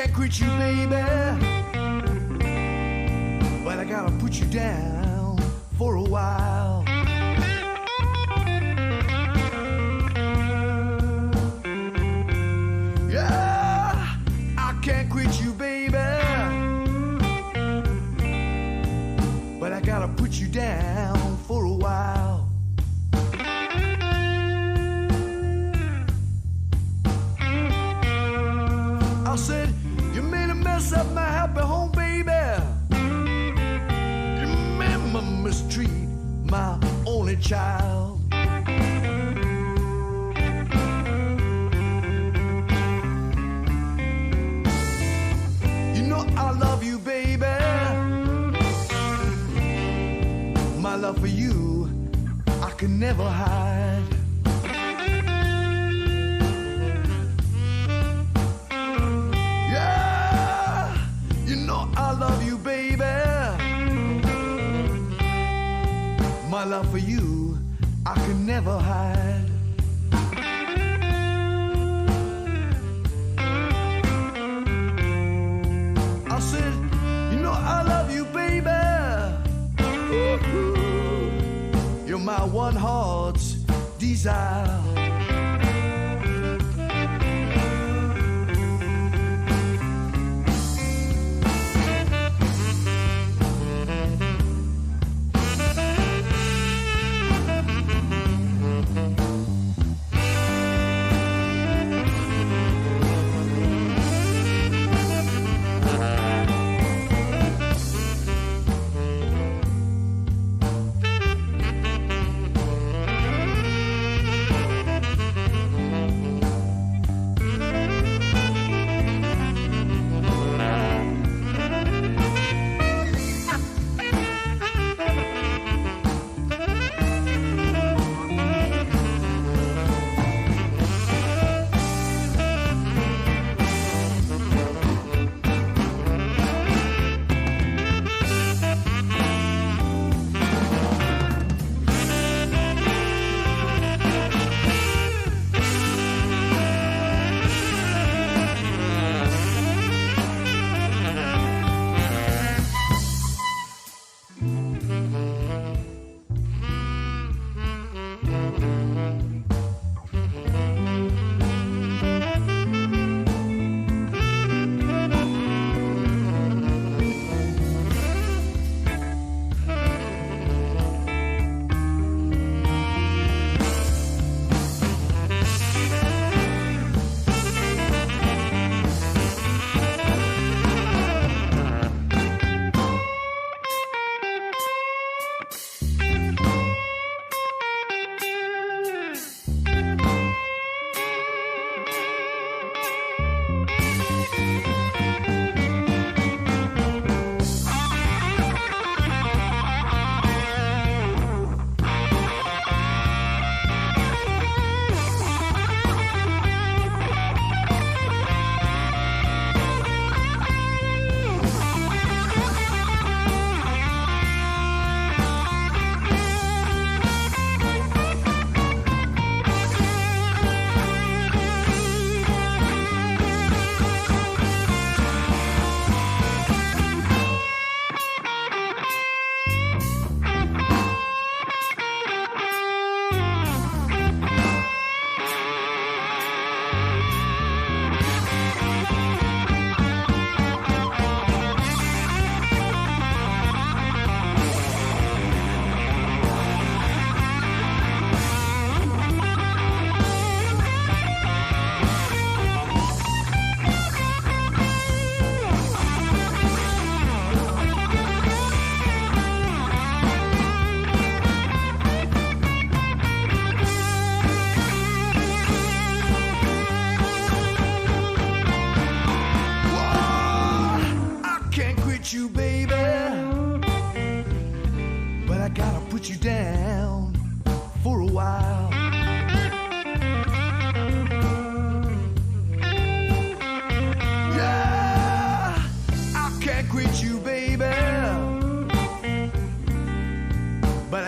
can't quit you, baby, but I gotta put you down for a while. Yeah, I can't quit you, baby, but I gotta put you down for a while. I said, you made a mess of my happy home, baby. You made me mistreat my only child. You know I love you, baby. My love for you, I can never hide. I love you, baby. My love for you, I can never hide. I said, you know I love you, baby. You're my one heart's desire.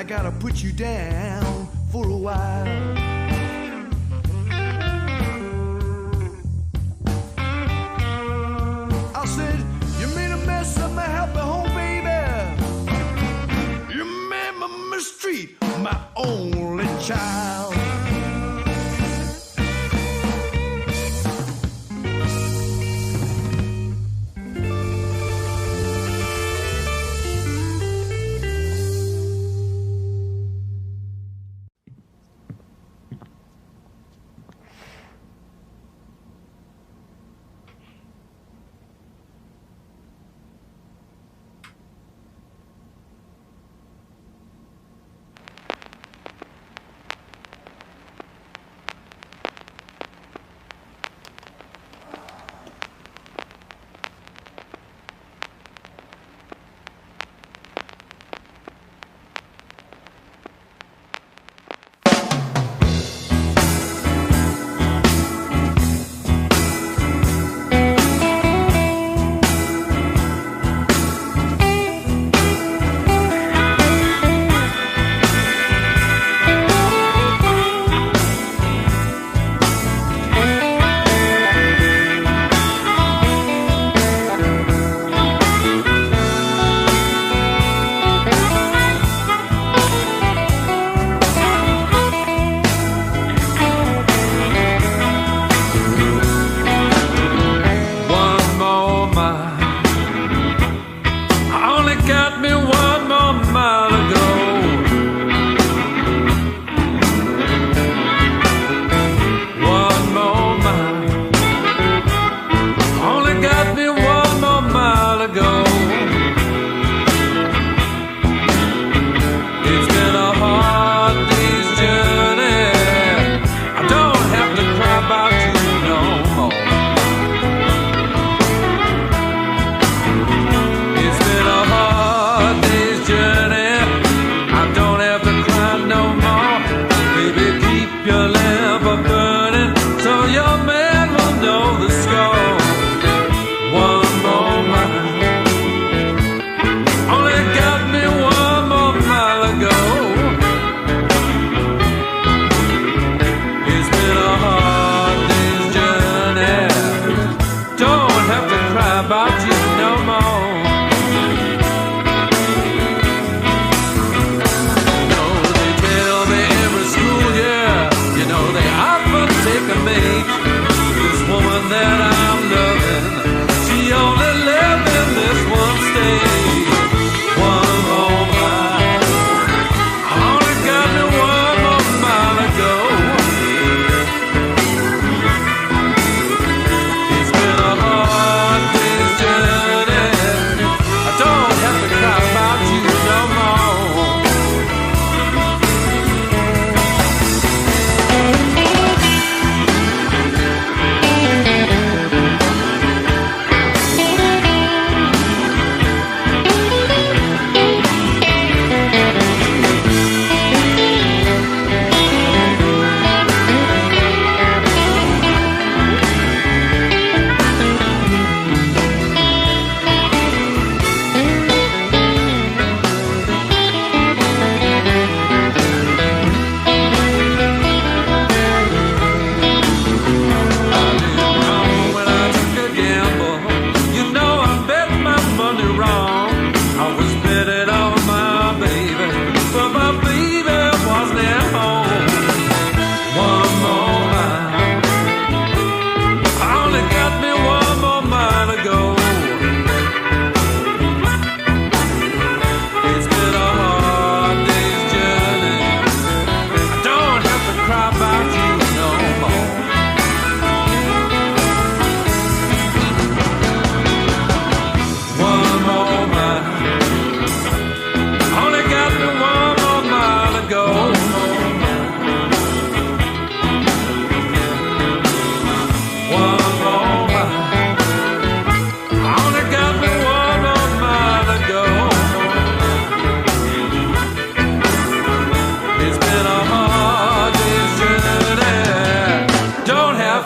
I gotta put you down for a while. are burning, so your man will know the score. One more mile, only got me one more mile ago. It's been a hard day's journey. Don't have to cry about you no more. This woman that I'm loving, she only lived in this one state. One more mile, I only got me one more mile to go. It's been a hard day's journey. I don't have to cry about you no more.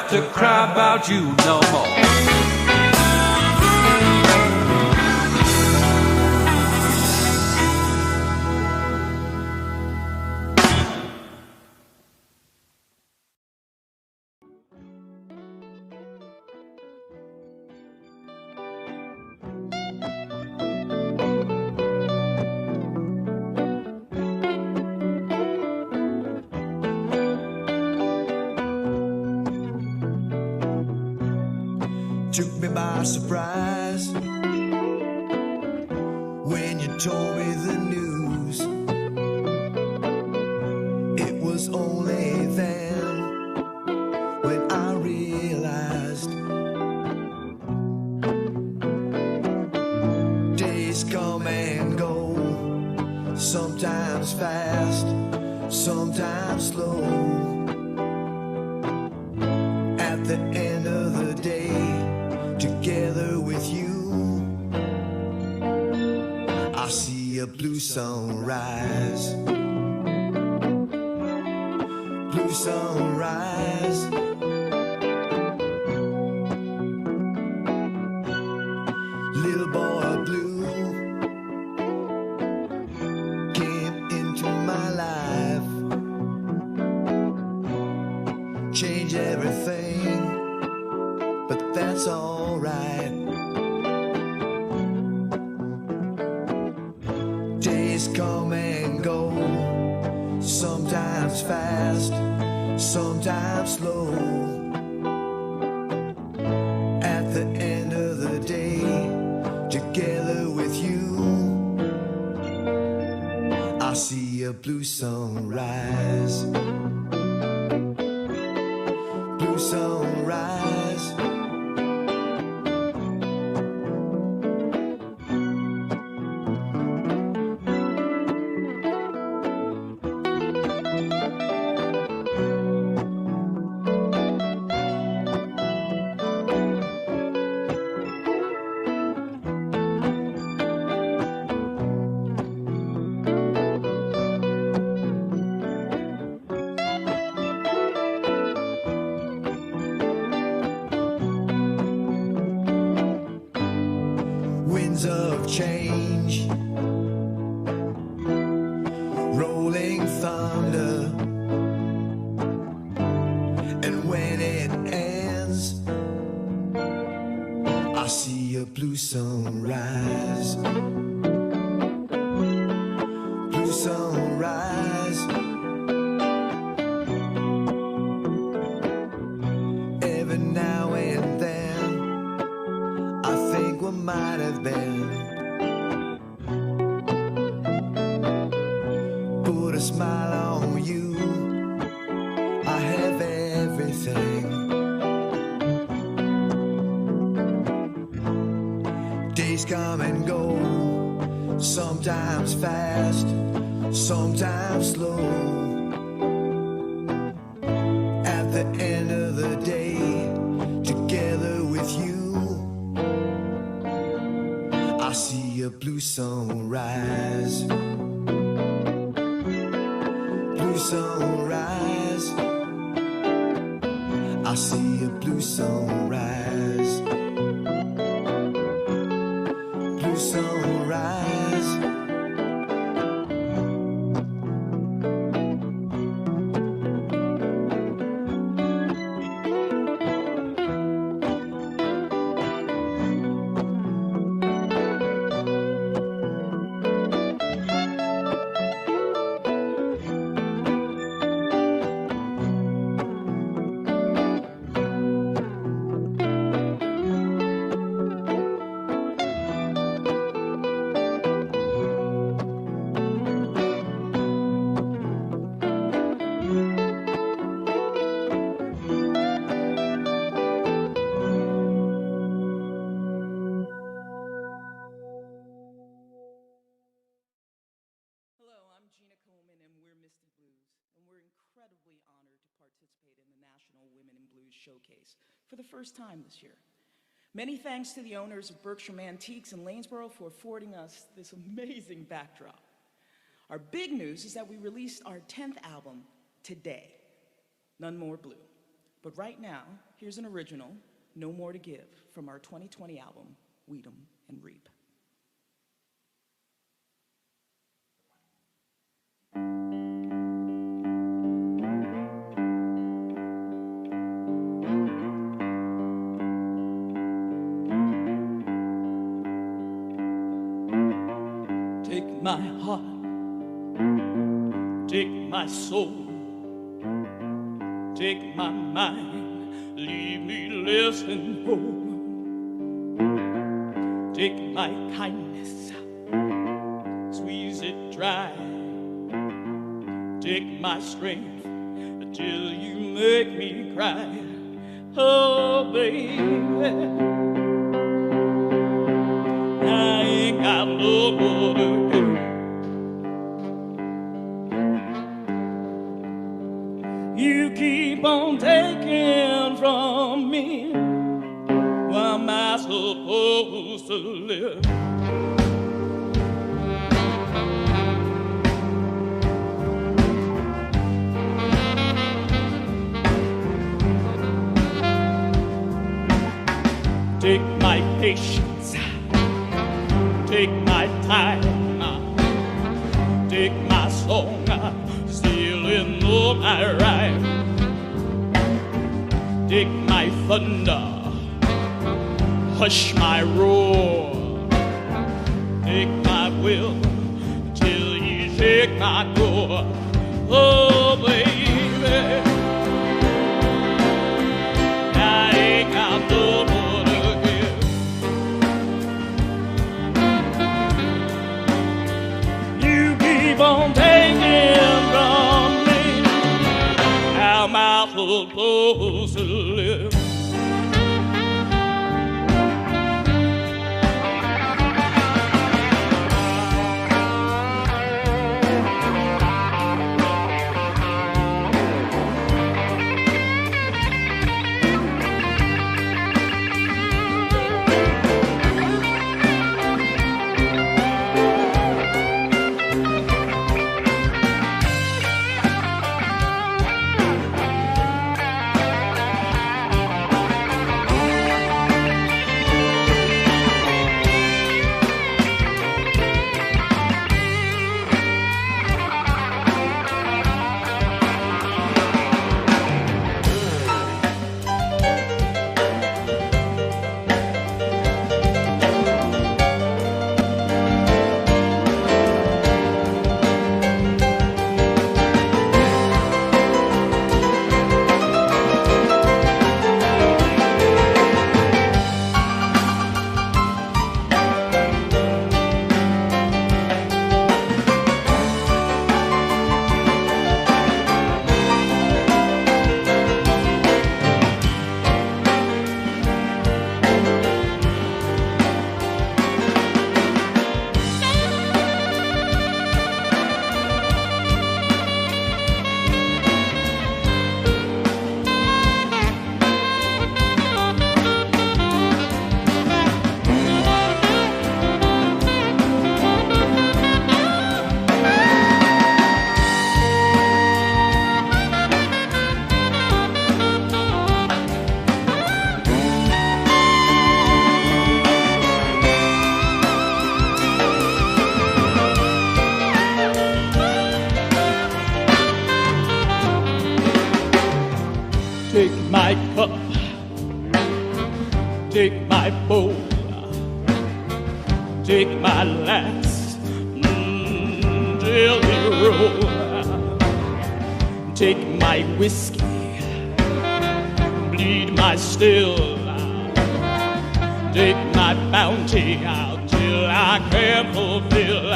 To cry about you no more. Took me by surprise when you told me the news. It was only then when I realized days come and go, sometimes fast, sometimes slow. At the end of the day, together with you, I see a blue sunrise. Blue sunrise. Little boy blue came into my life, changed everything, but that's alright. Days come and go, sometimes fast, sometimes slow. At the end of the day, together with you, I see a blue sunrise. Blue sunrise. winds of change, rolling thunder, and when it ends, I see a blue sunrise. Blue sunrise. Every now and then I think what might have been. Put a smile on you, I have everything. Days come and go, sometimes fast, sometimes slow. At the end of the day, together with you, I see a blue sunrise. Blue sunrise. I see a blue sunrise. Blue sunrise. Showcase for the first time this year. Many thanks to the owners of Berkshire Antiques in Lanesboro for affording us this amazing backdrop. Our big news is that we released our 10th album today, None More Blue. But right now, here's an original, No More to Give, from our 2020 album, Weed 'em and Reap. My heart, take my soul, take my mind, leave me less than whole. Take my kindness, squeeze it dry. Take my strength till you make me cry. Oh, baby, I ain't got no more to give. You keep on taking from me. Why am I supposed to live? Take my patience, take my time, take my song, stealing all my rhyme. Take my thunder, hush my roar. Take my will till you shake my door. Oh, baby, I ain't got no more to give. You keep on taking from me. How am I supposed to live? cup, take my bowl, take my last jelly roll, take my whiskey, bleed my still, take my bounty out till I can't fulfill.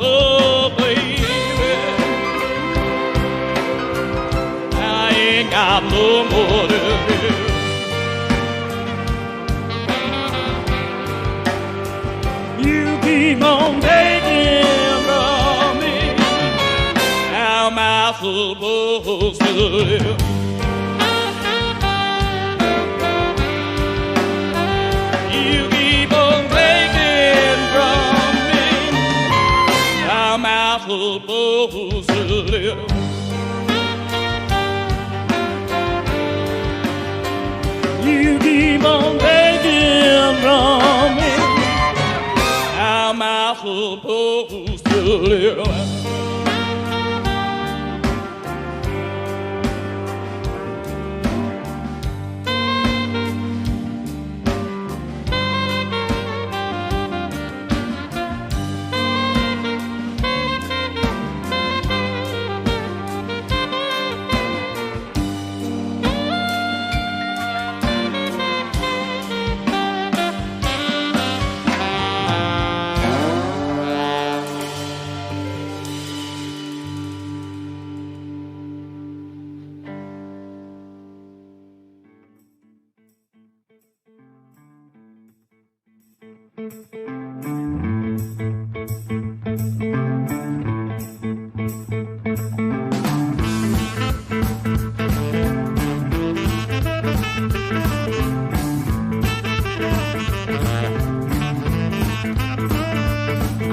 Oh, baby, I ain't got no more to give. You keep on taking from me. How am I supposed to live? You keep on taking from me. How am I supposed to live? You keep on taking from me. How am I supposed to live?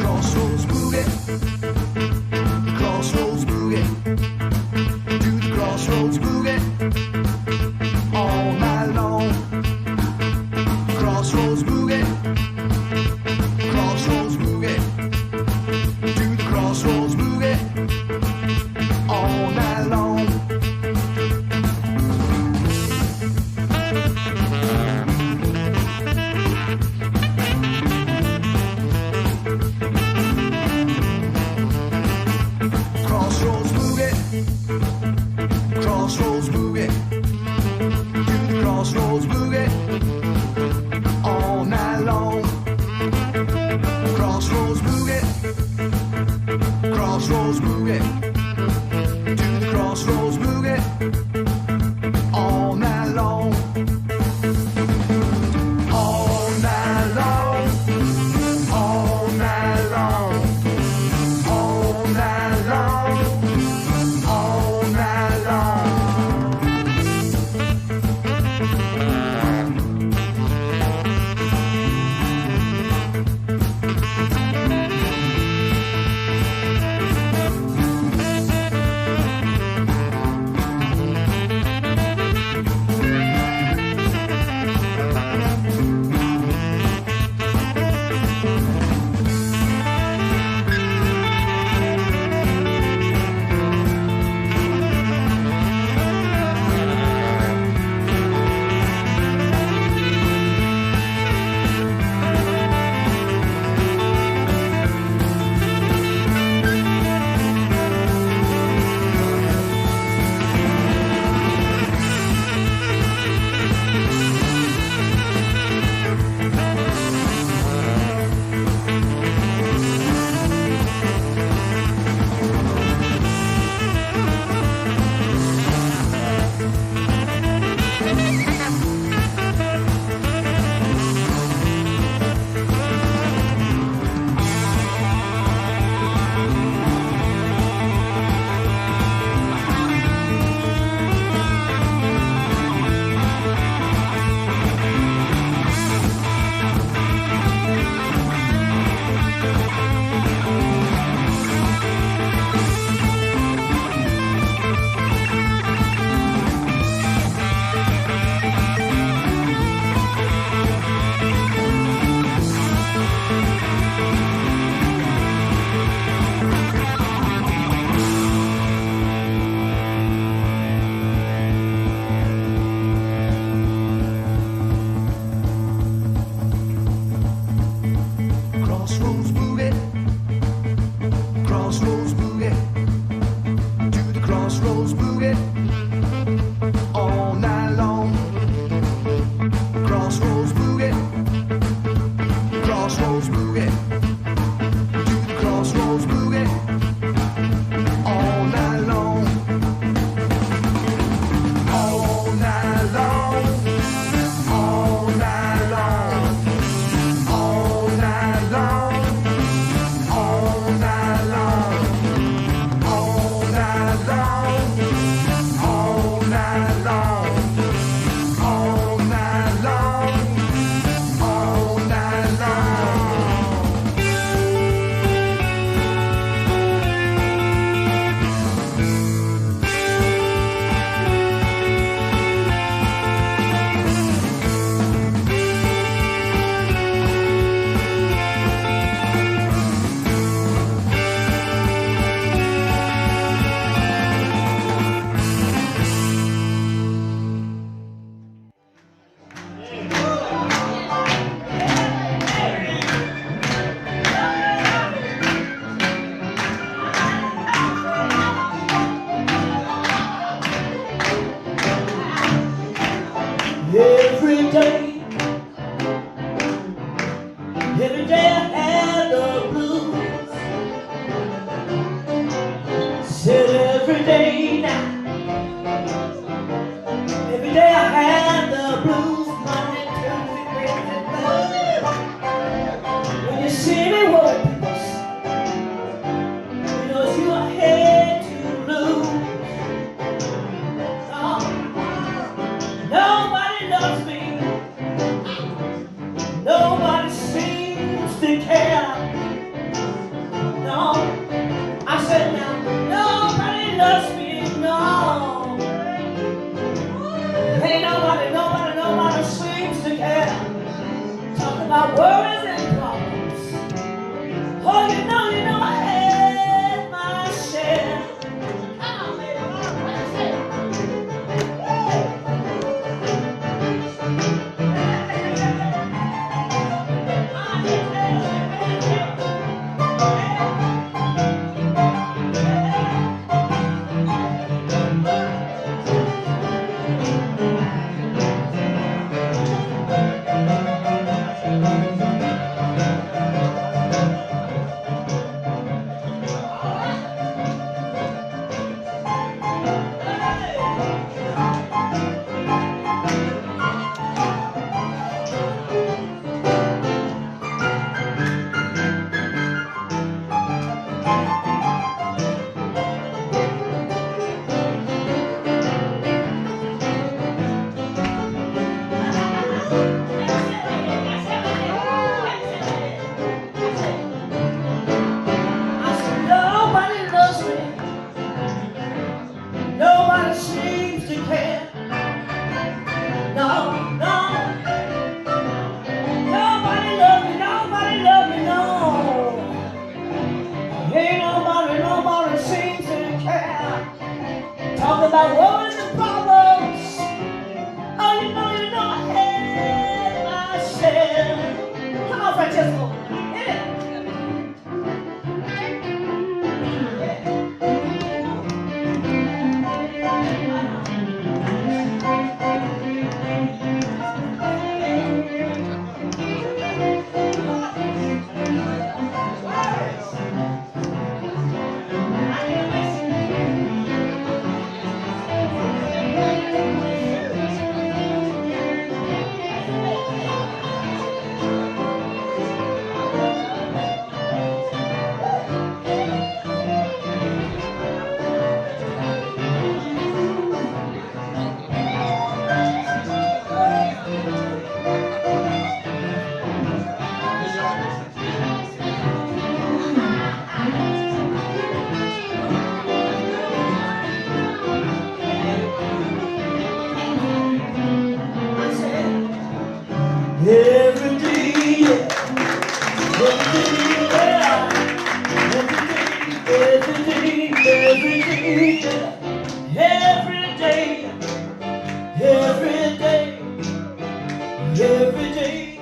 Crossroads boogie, crossroads boogie, do the crossroads boogie all night long. Crossroads boogie, crossroads boogie, do the crossroads boogie all night long. Crossroads boogie, crossroads boogie, do the crossroads boogie all night long. Crossroads boogie, crossroads boogie, do the crossroads boogie all night long. All night long, all night long, all night long, all night long. blues, Monday, Tuesday, Wednesday, Thursday. When you see me work, because you are head to lose. Oh, nobody loves me. Nobody seems to care. No, I said now, nobody loves me. No, ain't nobody seems to care. Talk about worries and problems. Oh, you know I had my share. Come on, baby, that's it. Nobody seems to care. No, no. Nobody love me, no. Ain't nobody seems to care. Talk about worries and problems. Oh, you know I had my share. Come on, Francesco. Hit it. Every day,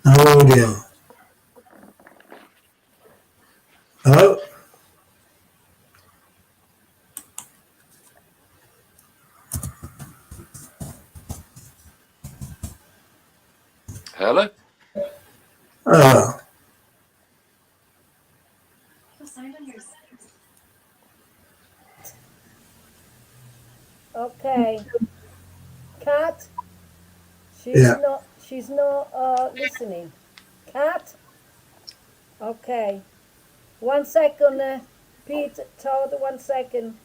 Oh dear. Hello? Hello? Oh, Okay. Cat, yeah. she's not listening. Cat? Okay. 1 second, Pete, Todd, 1 second.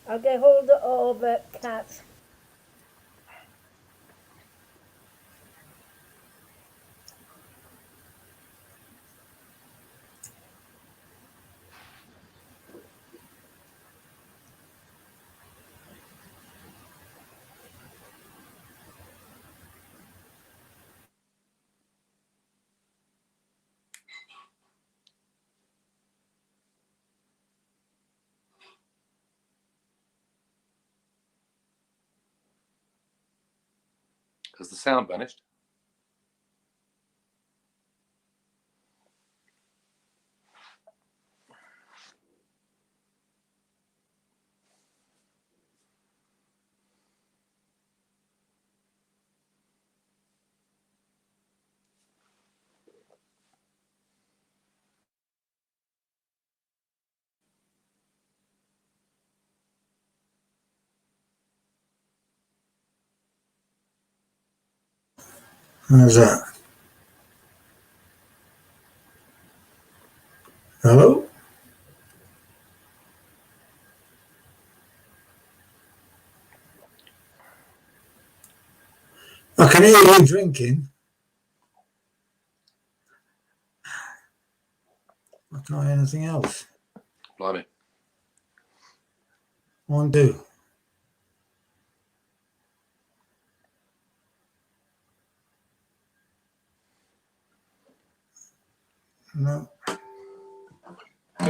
I'll get hold of Cat. Has the sound vanished? How's that? Hello? I can hear you drinking. I can't hear anything else. Blimey. 1, 2. No. I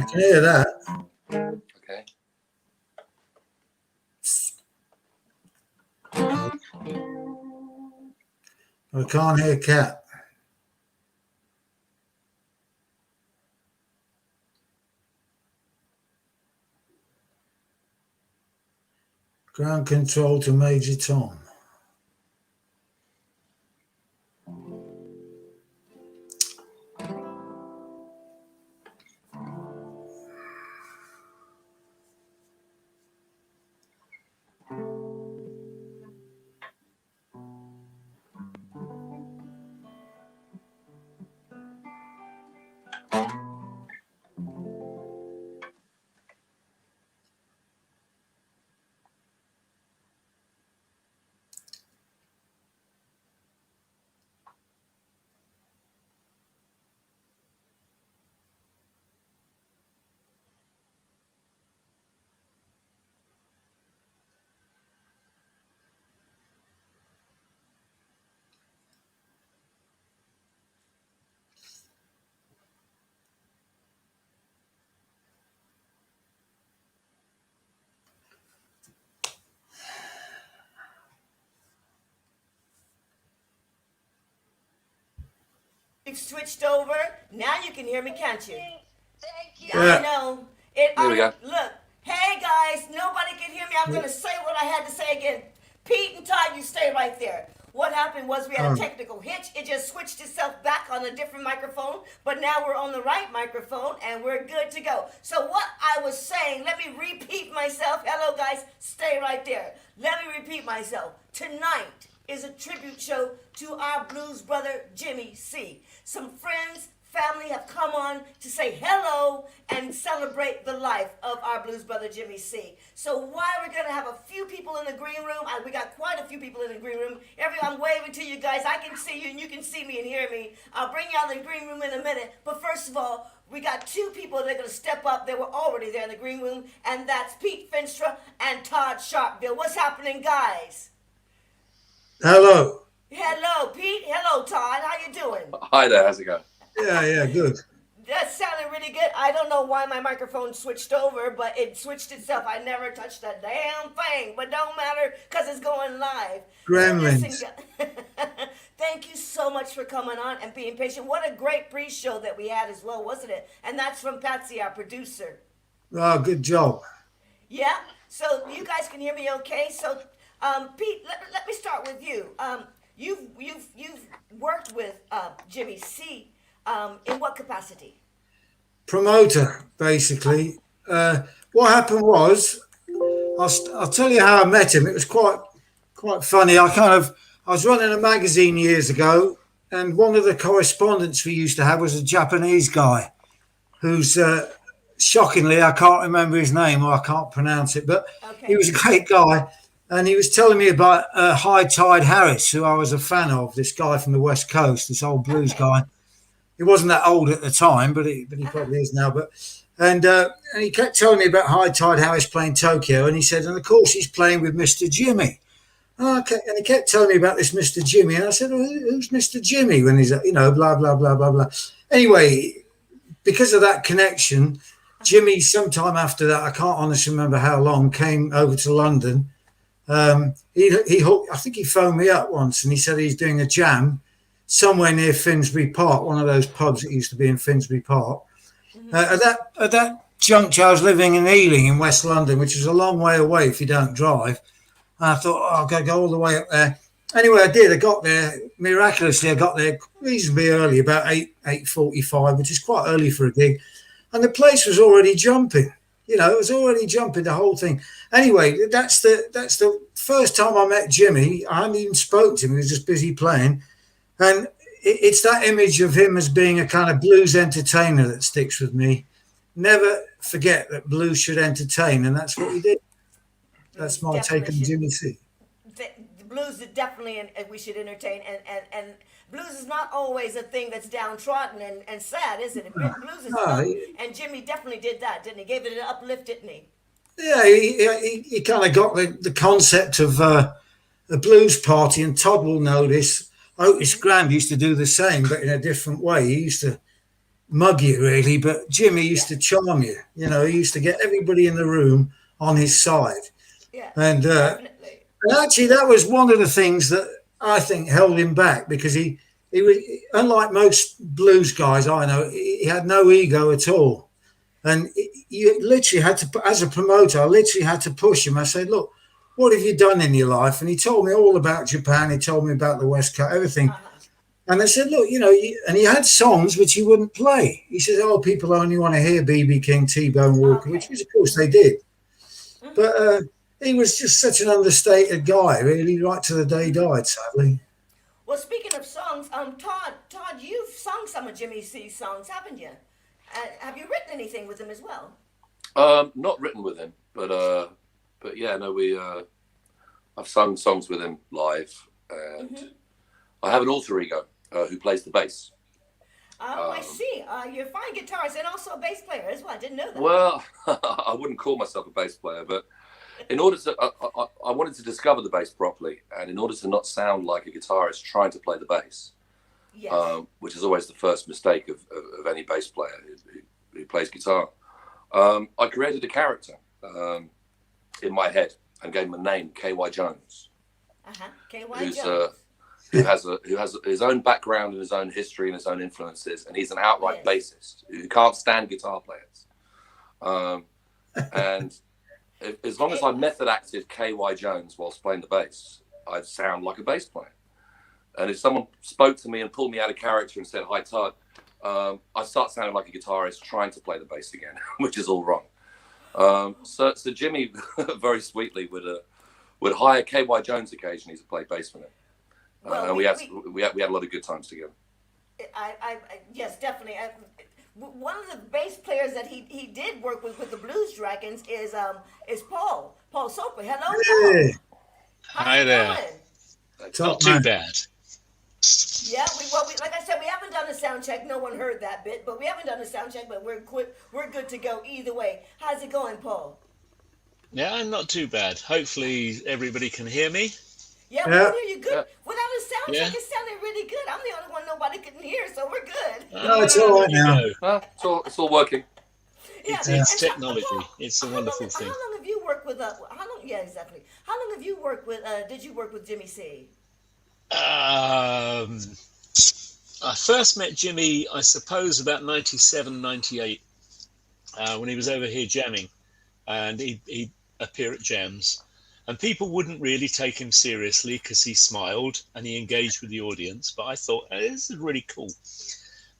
can hear that. Okay. I can't hear Cat. Ground control to Major Tom. Switched over. Now you can hear me, can't you? Thank you. I know. There we go. Look, hey guys, nobody can hear me. I'm going to say what I had to say again. Pete and Todd, you stay right there. What happened was we had a technical hitch. It just switched itself back on a different microphone, but now we're on the right microphone and we're good to go. So what I was saying, let me repeat myself. Hello guys, stay right there. Let me repeat myself. Tonight is a tribute show to our blues brother, Jimmy C. Some friends, family have come on to say hello and celebrate the life of our blues brother, Jimmy C. So while we're going to have a few people in the green room, we got quite a few people in the green room. I'm waving to you guys. I can see you and you can see me and hear me. I'll bring y'all in the green room in a minute. But first of all, we got 2 people that are going to step up. They were already there in the green room, and that's Pete Finstra and Todd Sharpville. What's happening, guys? Hello. Hello, Pete. Hello, Todd. How you doing? Hi there, how's it going? Yeah, good. That sounded really good. I don't know why my microphone switched over, but it switched itself. I never touched that damn thing, but don't matter because it's going live. Gremlins. So listen, thank you so much for coming on and being patient. What a great pre-show that we had as well, wasn't it? And that's from Patsy, our producer. Oh, good job. Yeah, so you guys can hear me okay? So Pete, let me start with you. You've worked with Jimmy C. In what capacity? Promoter, basically. What happened was, I'll tell you how I met him. It was quite funny. I was running a magazine years ago, and one of the correspondents we used to have was a Japanese guy who's shockingly, I can't remember his name or I can't pronounce it, but he was a great guy. And he was telling me about High Tide Harris, who I was a fan of, this guy from the West Coast, this old blues guy. He wasn't that old at the time, but he probably is now. And he kept telling me about High Tide Harris playing Tokyo. And he said, and of course, he's playing with Mr. Jimmy. And he kept telling me about this Mr. Jimmy. And I said, well, who's Mr. Jimmy? When he's, blah, blah, blah, blah, blah. Anyway, because of that connection, Jimmy, sometime after that, I can't honestly remember how long, came over to London. I think he phoned me up once and he said he's doing a jam somewhere near Finsbury Park, one of those pubs that used to be in Finsbury Park. At that juncture, I was living in Ealing in West London, which is a long way away if you don't drive. And I thought, I've got to go all the way up there. Anyway, I did. I got there. Miraculously, I got there reasonably early, about 8:45, which is quite early for a gig. And the place was already jumping. It was already jumping, the whole thing. Anyway, that's the first time I met Jimmy. I hadn't even spoken to him. He was just busy playing. And it's that image of him as being a kind of blues entertainer that sticks with me. Never forget that blues should entertain, and that's what he did. That's my take on Jimmy C. The blues is definitely, we should entertain, and blues is not always a thing that's downtrodden and sad, is it? Blues is fun, and Jimmy definitely did that, didn't he? Gave it an uplift, didn't he? Yeah, he kind of got the concept of a blues party, and Todd will know this. Otis Graham used to do the same, but in a different way. He used to mug you, really, but Jimmy used to charm you. He used to get everybody in the room on his side. Yeah, and actually, that was one of the things that I think held him back, because he was, unlike most blues guys I know, he had no ego at all. And you literally had to, as a promoter, I literally had to push him. I said, look, what have you done in your life? And he told me all about Japan. He told me about the West Coast, everything. And I said, look, and he had songs which he wouldn't play. He says, people only want to hear B.B. King, T-Bone Walker, which of course they did. But he was just such an understated guy, really, right to the day he died, sadly. Well, speaking of songs, Todd, you've sung some of Jimmy C's songs, haven't you? Have you written anything with him as well? Not written with him, but yeah, no, I've sung songs with him live, and I have an alter ego who plays the bass. Oh, I see. You're a fine guitarist and also a bass player as well. I didn't know that. Well, I wouldn't call myself a bass player, but in order to, I wanted to discover the bass properly, and in order to not sound like a guitarist trying to play the bass, which is always the first mistake of any bass player who plays guitar, I created a character in my head and gave him a name, K.Y. Jones. K.Y. Jones. Who has his own background and his own history and his own influences, and he's an outright bassist who can't stand guitar players. And as long as I method acted K.Y. Jones whilst playing the bass, I'd sound like a bass player. And if someone spoke to me and pulled me out of character and said, "Hi, Todd," I start sounding like a guitarist trying to play the bass again, which is all wrong. So Jimmy very sweetly would hire K.Y. Jones occasionally to play bass for him. And we had a lot of good times together. Yes, definitely. One of the bass players that he did work with the Blues Dragons is Paul Soper. Hello, Paul. Hi there. Not too bad. Yeah, like I said, we haven't done a sound check. No one heard that bit, but we haven't done a sound check. But we're good to go either way. How's it going, Paul? Yeah, I'm not too bad. Hopefully, everybody can hear me. Yeah, we can hear you good. Without a sound check, it sounded really good. I'm the only one nobody couldn't hear, so we're good. No, it's all right now. It's all working. Yeah, it's technology. It's a wonderful thing. How long have you worked with? Yeah, exactly. How long have you worked with? Did you work with Jimmy C? I first met Jimmy, I suppose, about 97, 98, when he was over here jamming, and he'd appear at jams. And people wouldn't really take him seriously because he smiled and he engaged with the audience. But I thought, hey, this is really cool.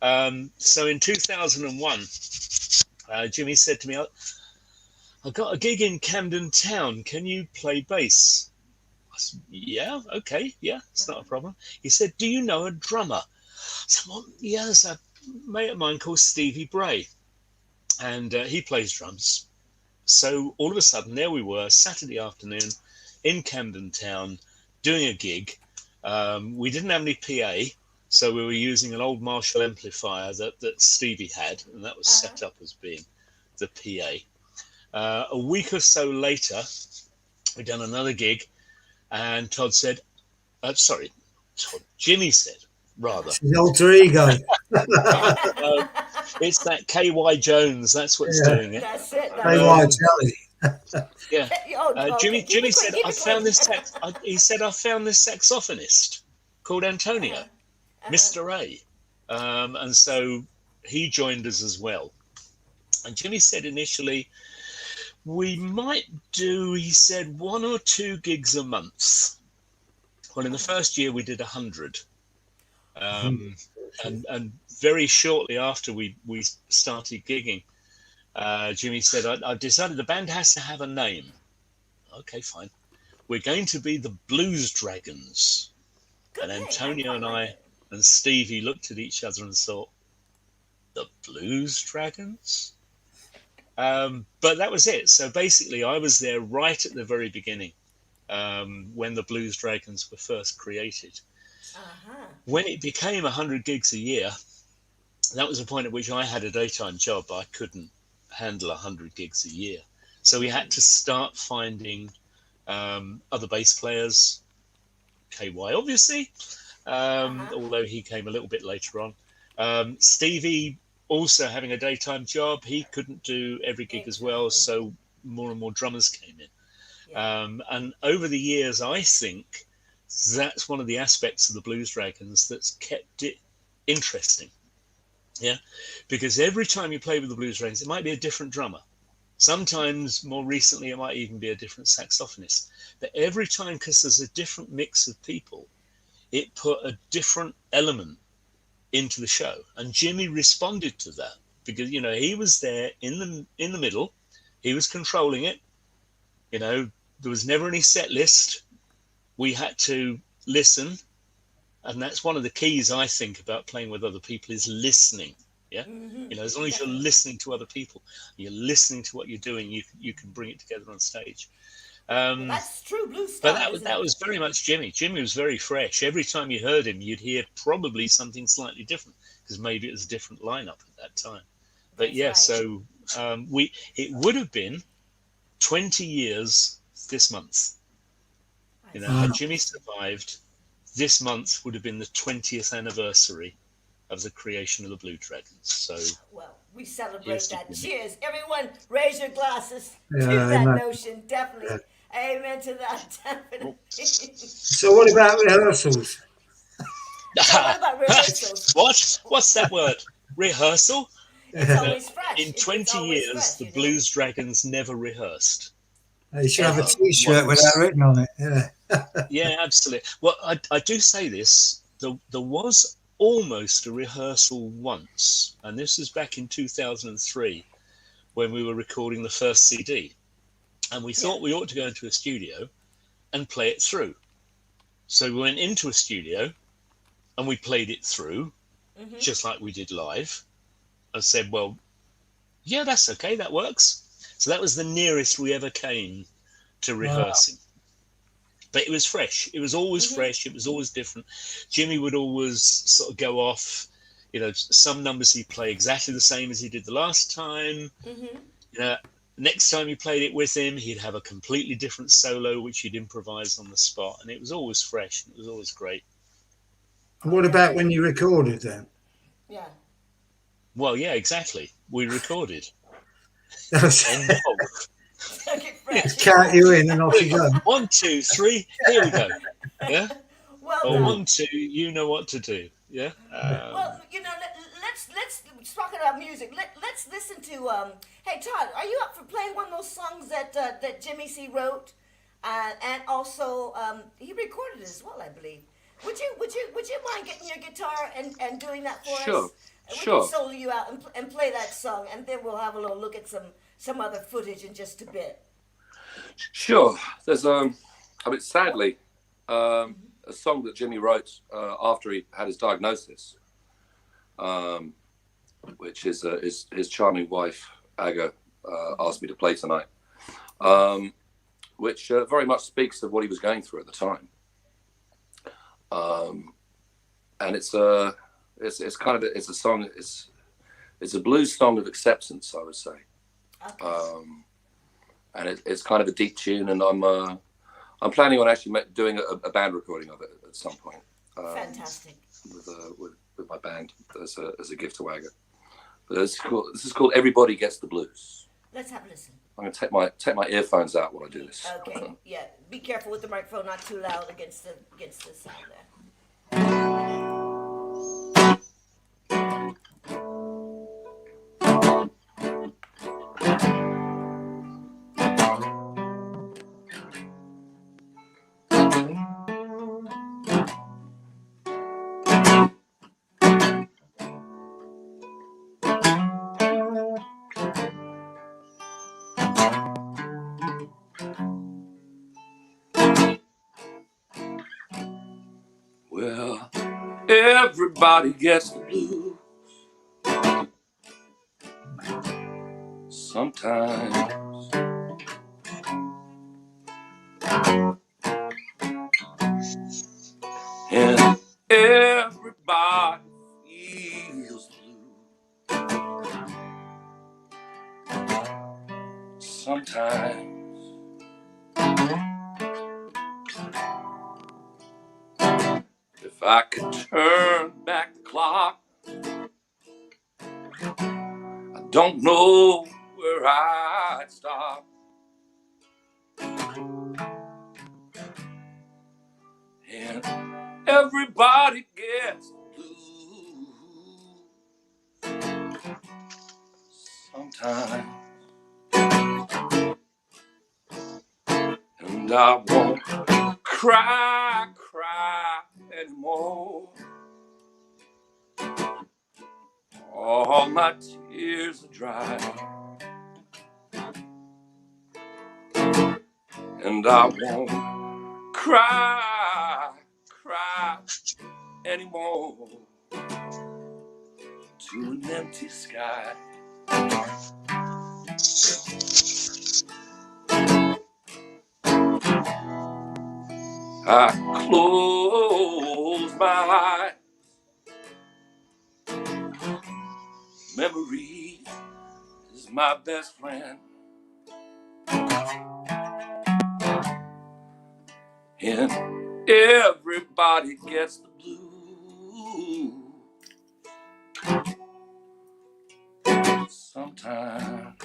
So in 2001, Jimmy said to me, I got a gig in Camden Town. Can you play bass? I said, yeah, okay, yeah, it's not a problem. He said, do you know a drummer? I said, well, yeah, there's a mate of mine called Stevie Bray, and he plays drums. So all of a sudden, there we were, Saturday afternoon in Camden Town, doing a gig. We didn't have any PA, so we were using an old Marshall amplifier that Stevie had, and that was set up as being the PA. A week or so later, we'd done another gig, and Todd said, Jimmy said, rather. His alter ego. It's that KY Jones, that's what's doing it. That's it. KY Jelly. Yeah. Okay. Jimmy said, I found this saxophonist called Antonio, Mr. A. And so he joined us as well. And Jimmy said initially, we might do, he said, 1 or 2 gigs a month. Well, in the first year, we did 100. And very shortly after we started gigging, Jimmy said, I've decided the band has to have a name. Okay, fine. We're going to be the Blues Dragons. And Antonio and I and Stevie looked at each other and thought, the Blues Dragons? But that was it. So basically, I was there right at the very beginning when the Blues Dragons were first created. When it became 100 gigs a year, that was the point at which I had a daytime job. I couldn't handle 100 gigs a year. So we had to start finding other bass players, KY obviously, although he came a little bit later on. Stevie also having a daytime job, he couldn't do every gig as well, so more and more drummers came in. And over the years, I think that's one of the aspects of the Blues Dragons that's kept it interesting. Yeah, because every time you play with the Blues Dragons, it might be a different drummer. Sometimes, more recently, it might even be a different saxophonist. But every time, because there's a different mix of people, it put a different element into the show. And Jimmy responded to that because, you know, he was there in the middle. He was controlling it. You know, there was never any set list. We had to listen. And that's one of the keys, I think, about playing with other people is listening. Yeah. You know, as long as you're listening to other people, you're listening to what you're doing, you can bring it together on stage. That's true blues style. But that was very much Jimmy. Jimmy was very fresh. Every time you heard him, you'd hear probably something slightly different because maybe it was a different lineup at that time. But yeah, so it would have been 20 years this month. You know, had Jimmy survived, this month would have been the 20th anniversary of the creation of the Blue Dragons. So, well, we celebrate that. Cheers. Everyone, raise your glasses to Yeah, that amen. notion. Definitely. Amen to that. Definitely. So what about rehearsals? What about rehearsals? What's that word? Rehearsal? It's always fresh. In 20 years, the Blues Dragons never rehearsed. You should have a T-shirt with that written on it. Yeah. Yeah, absolutely. Well, I do say this. There was almost a rehearsal once, and this was back in 2003 when we were recording the first CD, and we thought we ought to go into a studio and play it through. So we went into a studio and we played it through, just like we did live, and said, well, yeah, that's okay, that works. So that was the nearest we ever came to rehearsing. Wow. But it was fresh. It was always fresh. It was always different. Jimmy would always sort of go off, you know, some numbers he'd play exactly the same as he did the last time. You know, next time you played it with him, he'd have a completely different solo, which he'd improvise on the spot. And it was always fresh. And it was always great. And what about when you recorded then? Yeah. Well, yeah, exactly. We recorded. Count you in and off you go. 1, 2, 3, here we go. Yeah. Well, or 1, 2, you know what to do. Yeah. Well, you know, let's talking about music. Let's listen to. Hey, Todd, are you up for playing one of those songs that Jimmy C wrote? And also he recorded it as well, I believe. Would you mind getting your guitar and doing that for Sure, us? We sure. can solo you out and play that song, and then we'll have a little look at some other footage in just a bit. Sure. There's I mean, sadly, a song that Jimmy wrote after he had his diagnosis, which is his charming wife Aga asked me to play tonight, which very much speaks of what he was going through at the time. And it's kind of it's a song. It's a blues song of acceptance, I would say. Okay. And it's kind of a deep tune, and I'm planning on actually doing a band recording of it at some point. Fantastic. With my band as a gift to Aga. But this is called "Everybody Gets the Blues." Let's have a listen. I'm gonna take my earphones out while I do this. Okay. Yeah. Be careful with the microphone, not too loud against the sound there. Well, everybody gets the blues sometimes. And everybody feels blue sometimes. If I could turn back the clock, I don't know where I'd stop. And everybody gets the blues sometimes. And I won't cry anymore. All my tears are dry. And I won't cry anymore to an empty sky. I close my eyes. Memory is my best friend. And everybody gets the blues sometimes.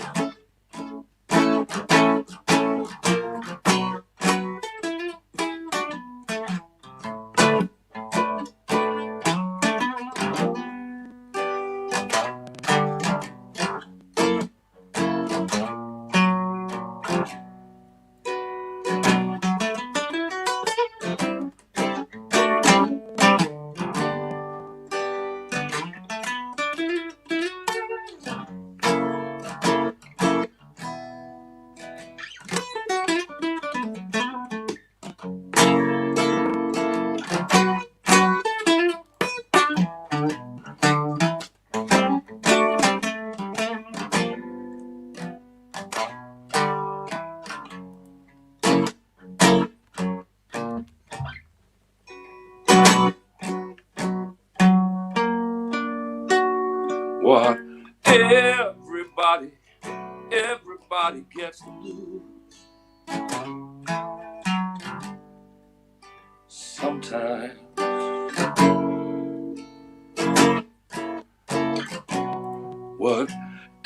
What? Everybody gets the blues sometimes. What?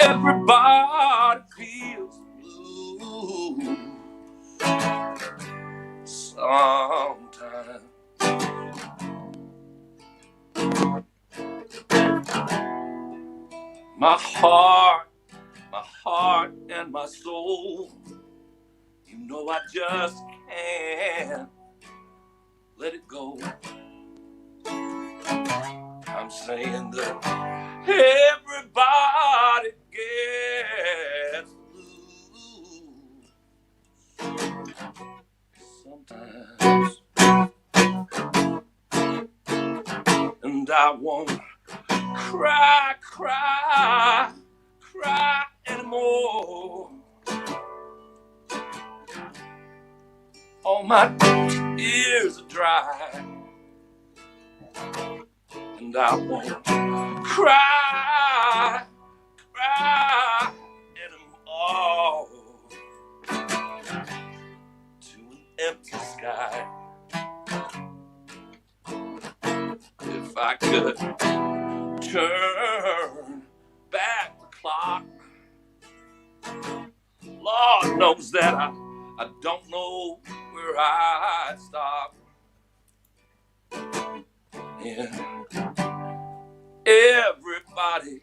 Everybody feels blue sometimes. My heart and my soul, you know I just hand, let it go. I'm saying that everybody gets blues sometimes, and I won't cry anymore. All my ears are dry, and I won't cry anymore. To an empty sky. If I could turn back the clock, Lord knows that I don't know where I'd stop. And everybody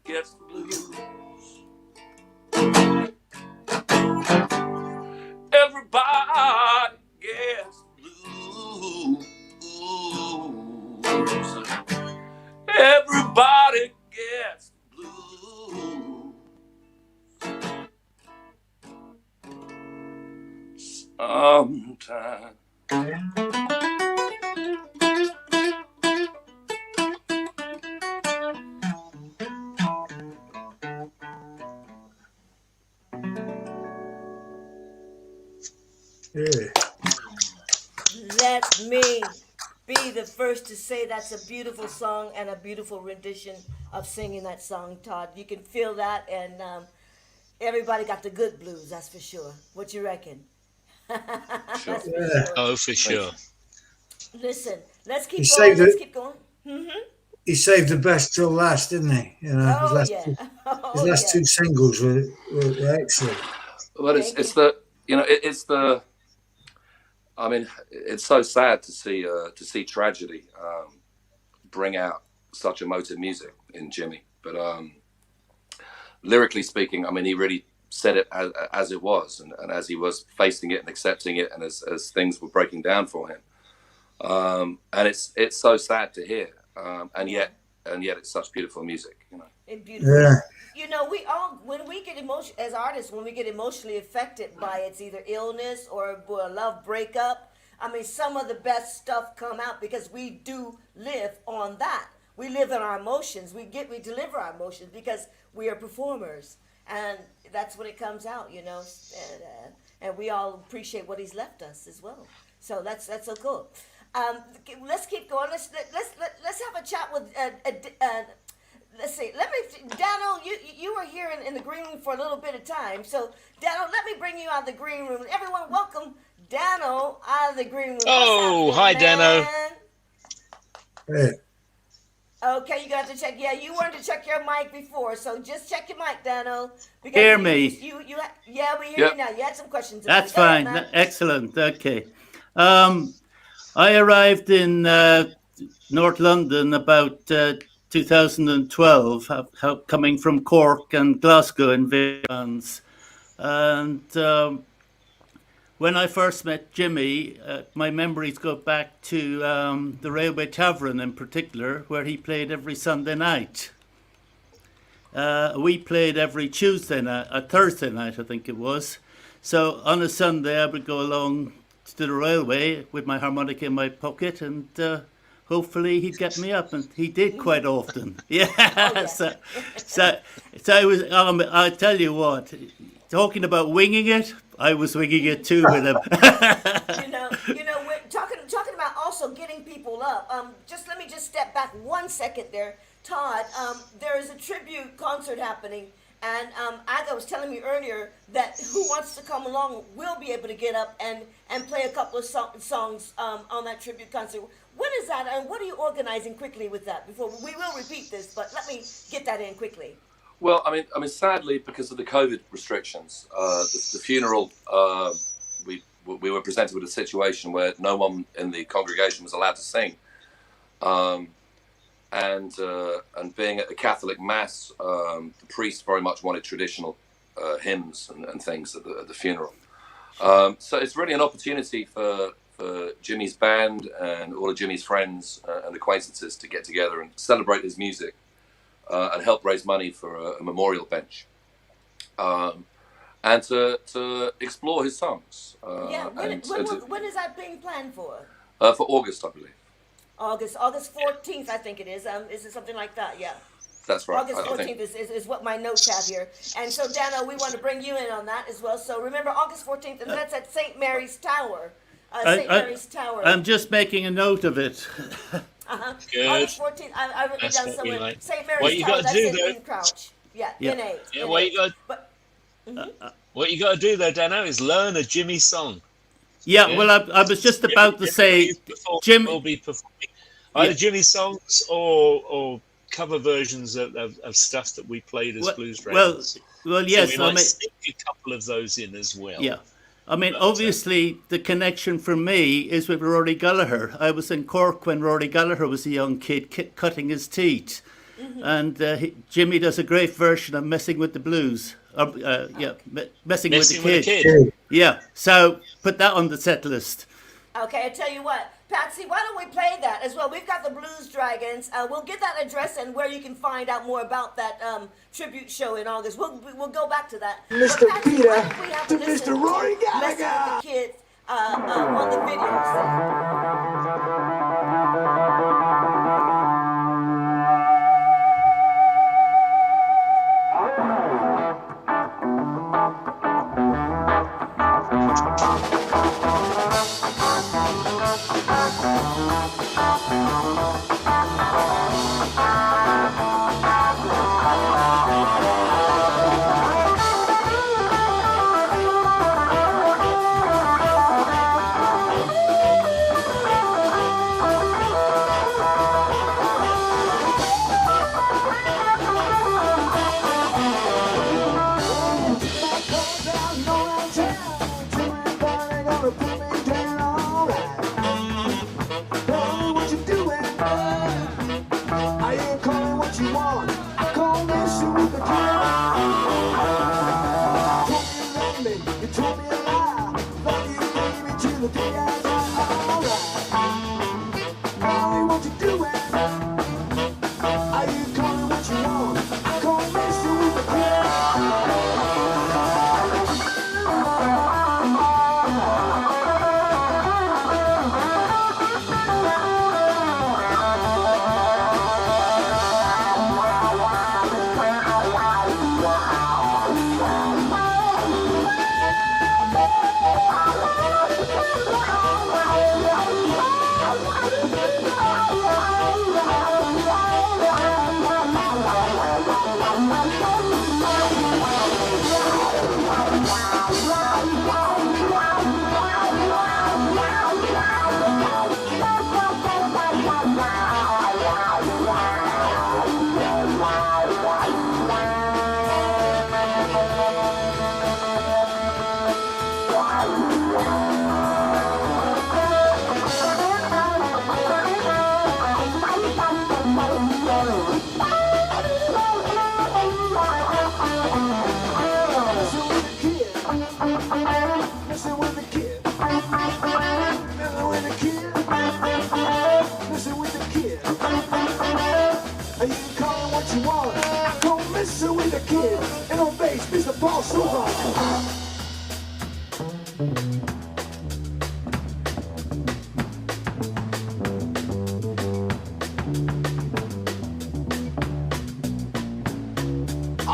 gets the blues. Everybody gets the blues. Everybody gets the blues. Sometimes. Yeah. Let me be the first to say that's a beautiful song and a beautiful rendition of singing that song, Todd. You can feel that, and everybody got the good blues, that's for sure. What you reckon? Sure. Yeah. Oh, for sure. Listen, let's keep He going. saved Let's it. keep going. He saved the best till last, didn't he? You know, his Oh last, yeah. his Oh last yeah. two singles were excellent. But it's the, you know, it's the, I mean, it's so sad to see tragedy bring out such emotive music in Jimmy. But lyrically speaking, I mean, he really said it as it was, and as he was facing it and accepting it, and as things were breaking down for him. And it's so sad to hear, and yet it's such beautiful music, you know. And beautiful. Yeah. You know, we all, when we get emotion as artists, when we get emotionally affected by it's either illness or a love breakup, I mean, some of the best stuff come out because we do live on that. We live in our emotions. We deliver our emotions because we are performers, and that's when it comes out, you know. And we all appreciate what he's left us as well. So that's so cool. Let's keep going. Let's have a chat with. Let's see. Dano, you were here in the green room for a little bit of time. So, Dano, let me bring you out of the green room. Everyone, welcome Dano out of the green room. Oh, hi, Dano. Yeah. Okay, you got to check. Yeah, you wanted to check your mic before, so just check your mic, Dano. Because Hear me? Yeah, we hear you now. You had some questions. about That's it. Go ahead, fine. man. Excellent. Okay. I arrived in North London about 2012, coming from Cork and Glasgow in various. And when I first met Jimmy, my memories go back to the Railway Tavern in particular, where he played every Sunday night. We played every Tuesday night, Thursday night, I think it was. So on a Sunday, I would go along to the railway with my harmonica in my pocket, and hopefully he'd get me up, and he did quite often. Yeah. Oh, yeah. So I was. I tell you what, talking about winging it, I was winging it too with him. you know, we're talking about also getting people up. Just let me just step back 1 second there, Todd. There is a tribute concert happening, and Aga was telling me earlier that who wants to come along will be able to get up and play a couple of songs on that tribute concert. When is that, and what are you organizing quickly with that? Before we will repeat this, but let me get that in quickly. Well, I mean, sadly, because of the COVID restrictions, the funeral, we were presented with a situation where no one in the congregation was allowed to sing, and being at a Catholic mass, the priest very much wanted traditional hymns and things at the funeral. So it's really an opportunity for Jimmy's band and all of Jimmy's friends and acquaintances to get together and celebrate his music and help raise money for a memorial bench. And to explore his songs. When is that being planned for? For August, I believe. August 14th, I think it is. Is it something like that? Yeah. That's right. August 14th is what my notes have here. And so, Dano, we want to bring you in on that as well. So remember, August 14th, and that's at St. Mary's Tower. Mary's Tower. I'm just making a note of it. Good. August 14th, I wrote it down somewhere. Like. St. Mary's What you Tower, got to do that's there? in Crouch. Yeah, Yeah. N8. Yeah, what you got to do there, Dano, is learn a Jimmy song. Yeah, well, I was just about to say, Jim will be performing either Jimmy songs or cover versions of stuff that we played as Blues Dragons. Well, yes, so we might sneak a couple of those in as well. Yeah. I mean, obviously, the connection for me is with Rory Gallagher. I was in Cork when Rory Gallagher was a young kid cutting his teeth. And Jimmy does a great version of Messing with the Blues. Messing with the Kid. Yeah, so put that on the set list. Okay, I tell you what, Patsy, why don't we play that as well? We've got the Blues Dragons. We'll get that address and where you can find out more about that tribute show in August. We'll go back to that. Mr. Patsy, Peter why don't we have to listen Mr. Rory Messing Gallagher. with the Kids on the video.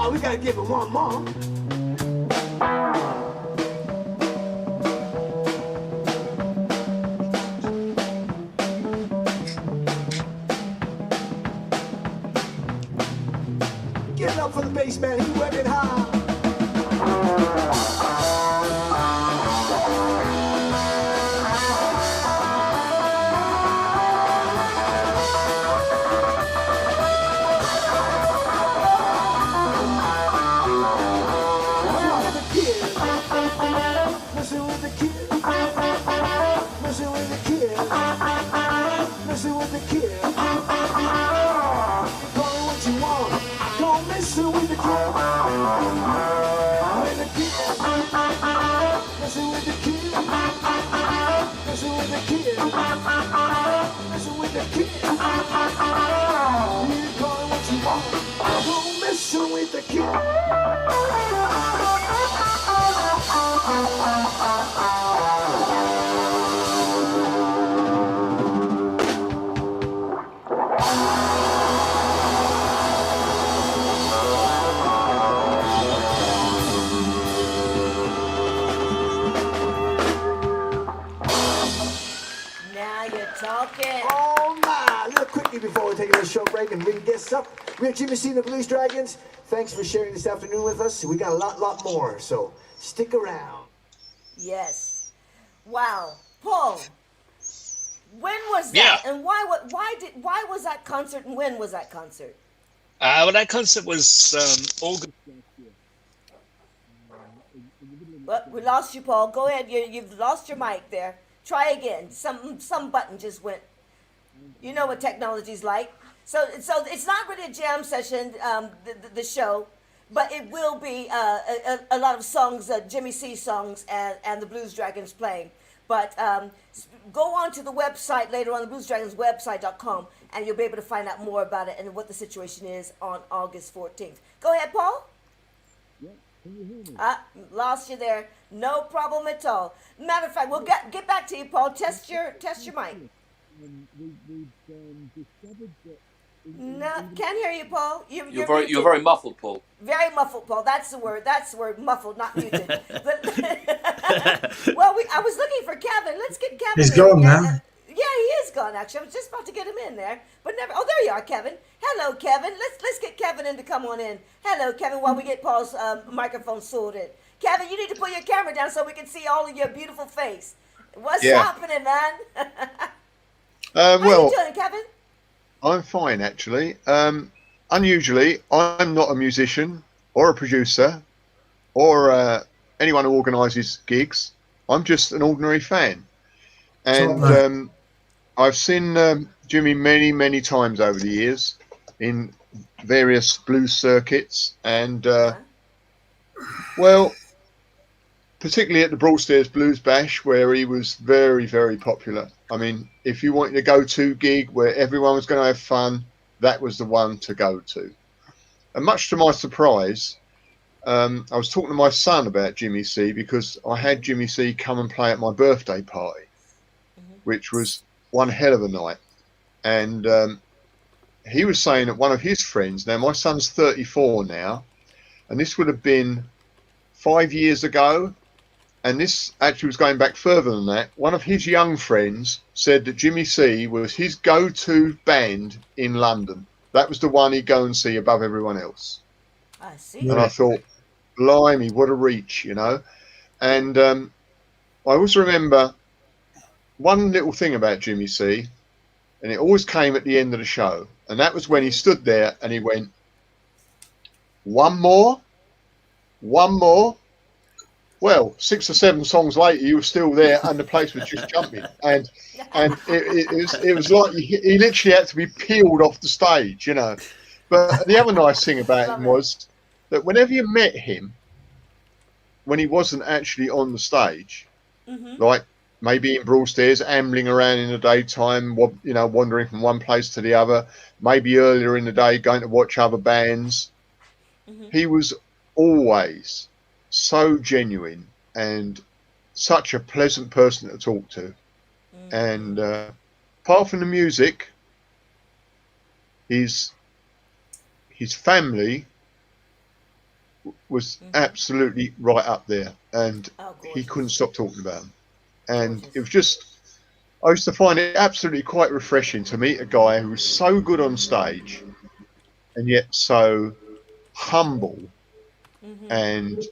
Oh, we gotta give him one more. Give it up for the bass man, he working hard. With the call it what you want. I'm gonna mess with the kid. Now you're talking. Oh my! A little quickie before we take a little short break and bring guests up. We have Jimmy C and the Blues Dragons. Thanks for sharing this afternoon with us. We got a lot more, so stick around. Yes. Wow. Paul, when was Yeah. that? And why was that concert, and when was that concert? Well, that concert was August. Well, we lost you, Paul. Go ahead. You've lost your mic there. Try again. Some button just went. You know what technology's like. So it's not really a jam session, the show, but it will be a lot of songs, Jimmy C songs, and the Blues Dragons playing. But go on to the website later on, the bluesdragonswebsite.com, and you'll be able to find out more about it and what the situation is on August 14th. Go ahead, Paul. Lost you there. No problem at all. Matter of fact, we'll get back to you, Paul. Test your mic. No, can't hear you, Paul. You're very muffled, Paul. Very muffled, Paul. That's the word. That's the word. Muffled, not muted. Well, I was looking for Kevin. Let's get Kevin. He's in. gone now. Yeah, he is gone. Actually, I was just about to get him in there, but never. Oh, there you are, Kevin. Hello, Kevin. Let's get Kevin in to come on in. Hello, Kevin. While we get Paul's microphone sorted. Kevin, you need to put your camera down so we can see all of your beautiful face. What's happening, man? How you doing, Kevin? I'm fine, actually. Unusually, I'm not a musician or a producer or anyone who organises gigs. I'm just an ordinary fan. And I've seen Jimmy many times over the years in various blues circuits. And, well, particularly at the Broadstairs Blues Bash, where he was very popular. I mean, if you wanted a go-to gig where everyone was going to have fun, that was the one to go to. And much to my surprise, I was talking to my son about Jimmy C because I had Jimmy C come and play at my birthday party, which was one hell of a night. And he was saying that one of his friends, now my son's 34 now, and this would have been 5 years ago, and this actually was going back further than that. One of his young friends said that Jimmy C was his go-to band in London. That was the one he'd go and see above everyone else. I see. And I thought, blimey, what a reach, you know. And I always remember one little thing about Jimmy C, and it always came at the end of the show, and that was when he stood there and he went, one more. Well, 6 or 7 songs later, he was still there, and the place was just jumping. And it was like he literally had to be peeled off the stage, you know. But the other nice thing about him was that whenever you met him, when he wasn't actually on the stage, like maybe in Broadstairs, ambling around in the daytime, you know, wandering from one place to the other, maybe earlier in the day going to watch other bands, he was always so genuine and such a pleasant person to talk to. And apart from the music, his family was absolutely right up there, and he couldn't stop talking about them. And it was just, I used to find it absolutely quite refreshing to meet a guy who was so good on stage and yet so humble and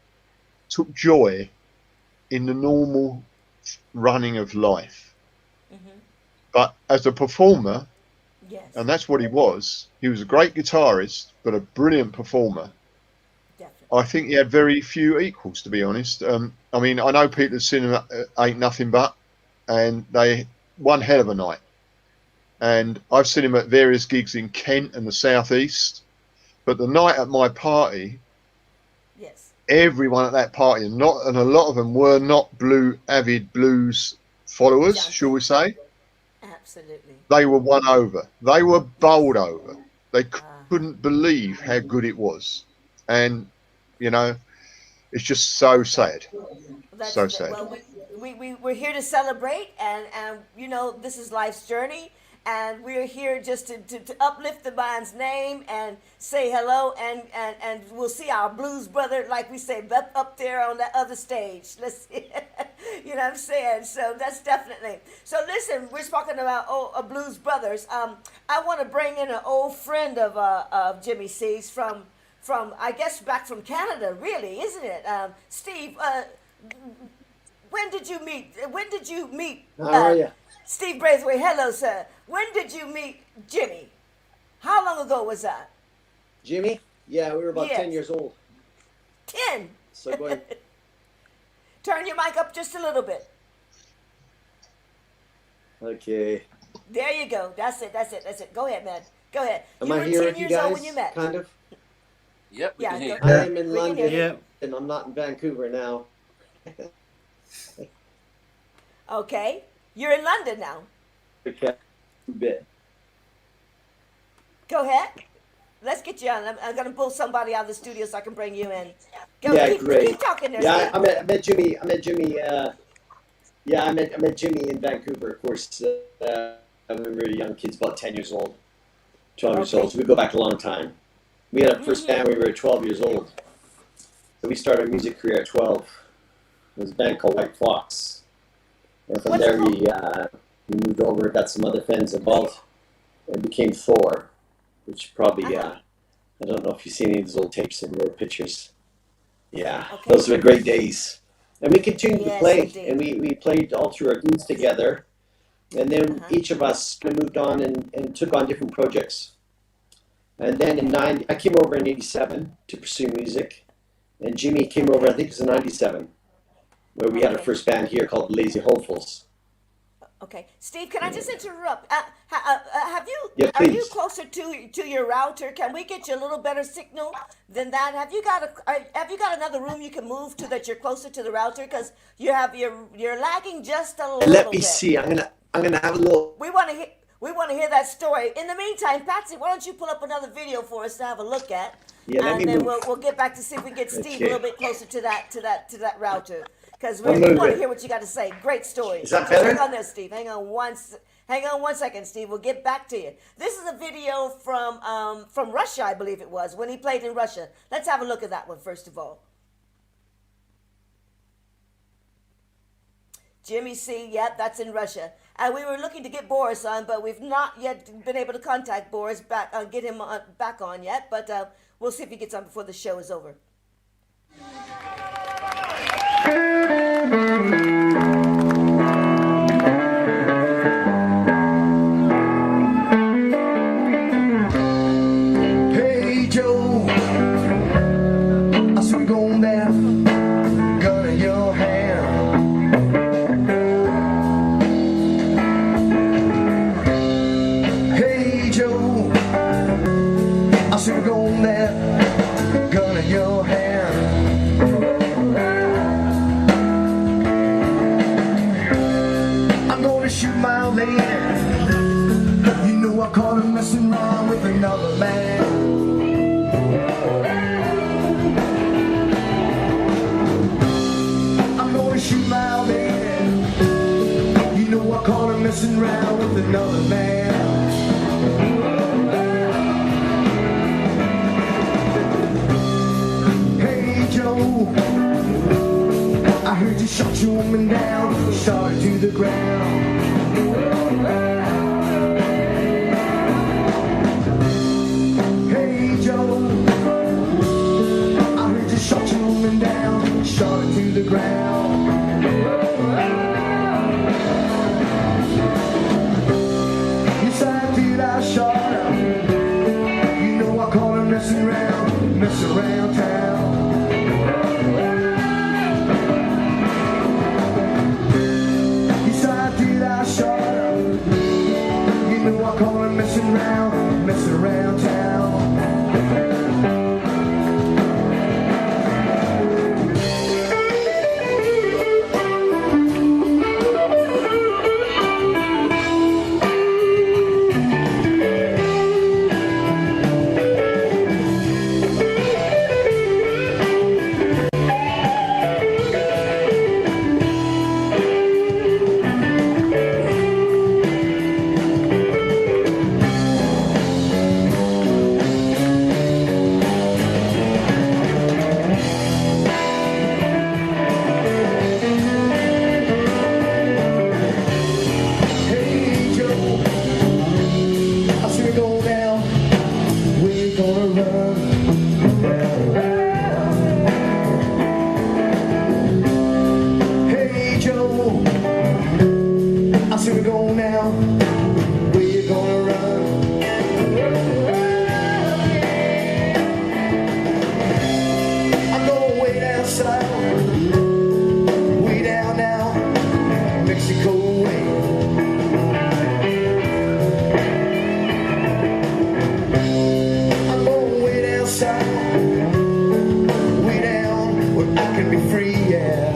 took joy in the normal running of life. But as a performer, and that's what he was a great guitarist, but a brilliant performer. I think he had very few equals, to be honest. I mean, I know people have seen him Ain't Nothing But, and they one hell of a night. And I've seen him at various gigs in Kent and the Southeast. But the night at my party, everyone at that party, and a lot of them were not avid blues followers, shall we say? Absolutely. They were won over. They were bowled over. They couldn't believe how good it was. And, you know, it's just so sad. So sad. Well, we're here to celebrate, and you know, this is life's journey, and we're here just to uplift the man's name and say hello, and we'll see our blues brother, like we say, up there on that other stage. Let's see. You know what I'm saying? So that's definitely. So listen, we're talking about blues brothers. I want to bring in an old friend of Jimmy C's from I guess back from Canada, really, isn't it? Steve, when did you meet? How are you? Steve Braithwaite. Hello, sir. When did you meet Jimmy? How long ago was that? Jimmy? Yeah, we were about 10 years old. 10? So go ahead. Turn your mic up just a little bit. Okay. There you go. That's it. Go ahead, man. Go ahead. Am You I were here 10 with you years old guys? when you met. Kind of. Yep, we can hear you. I am in London, Yeah. and I'm not in Vancouver now. Okay. You're in London now. Okay. A bit. Go ahead. Let's get you on. I'm going to pull somebody out of the studio so I can bring you in. Go. Yeah, great. Keep talking there. Yeah, Steve. I met Jimmy. I met Jimmy in Vancouver, of course. When we were young kids, about 10 years old, 12 years old. So we go back a long time. We had our first band when we were 12 years old. So we started our music career at 12. It was a band called White Fox. And from there we moved over, got some other friends involved, and became Thor, which probably, I don't know if you've seen any of those old tapes and old pictures. Yeah, those were great days. And we continued to play, indeed. And we played all through our groups together. And then each of us moved on and took on different projects. And then I came over in 87 to pursue music. And Jimmy came over, I think it was in 97, where we had our first band here called Lazy Hopefuls. Okay, Steve, can I just interrupt? Are you closer to your router? Can we get you a little better signal than that? Have you got another room you can move to that you're closer to the router? Because you're lagging just a little bit. Let me see. I'm gonna have a little. We want to hear that story. In the meantime, Patsy, why don't you pull up another video for us to have a look at? Yeah, let me and then move. we'll get back to see if we can get Steve a little bit closer to that router. Because we moving. want to hear what you got to say. Great story. Is that better? Hang on there, Steve. Hang on one second, Steve. We'll get back to you. This is a video from Russia, I believe it was, when he played in Russia. Let's have a look at that one first of all. Jimmy C. Yep, that's in Russia. And we were looking to get Boris on, but we've not yet been able to contact Boris back, get him back on yet. But we'll see if he gets on before the show is over. Hey Joe, I saw you going there, gun in your hand. Hey Joe, I saw you going there, gun in your hand. I'm gonna shoot my old lady. You know I caught her messing around with another man. I'm gonna shoot my old lady. You know I caught her messing around with another man. Hey Joe, I heard you shot your woman down, shot her to the ground. Hey Joe, I heard you shot your woman down, shot her to the ground. Yes, I did, I shot her. You know I caught her messing around town. Yes, I did, I south, way down now, Mexico way. I'm going way down south, way down where I can be free, yeah.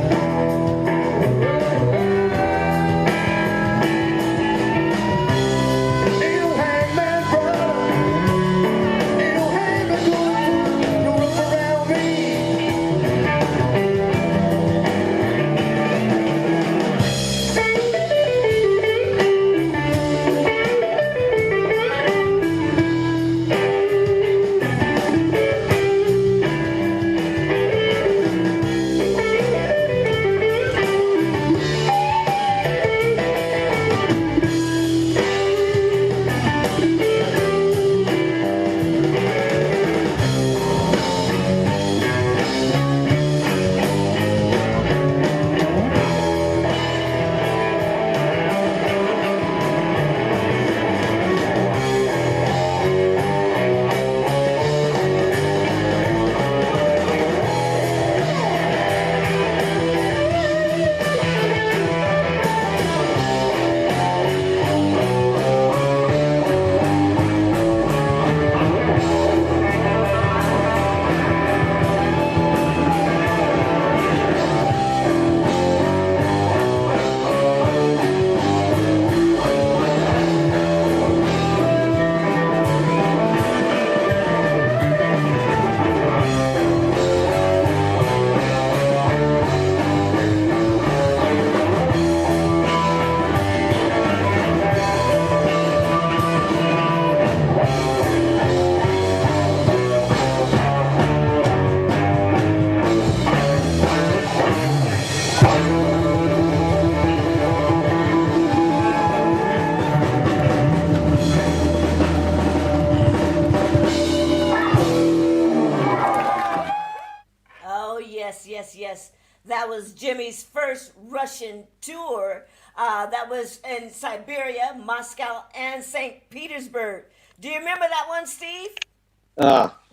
Yes. That was Jimmy's first Russian tour. That was in Siberia, Moscow, and St. Petersburg. Do you remember that one, Steve?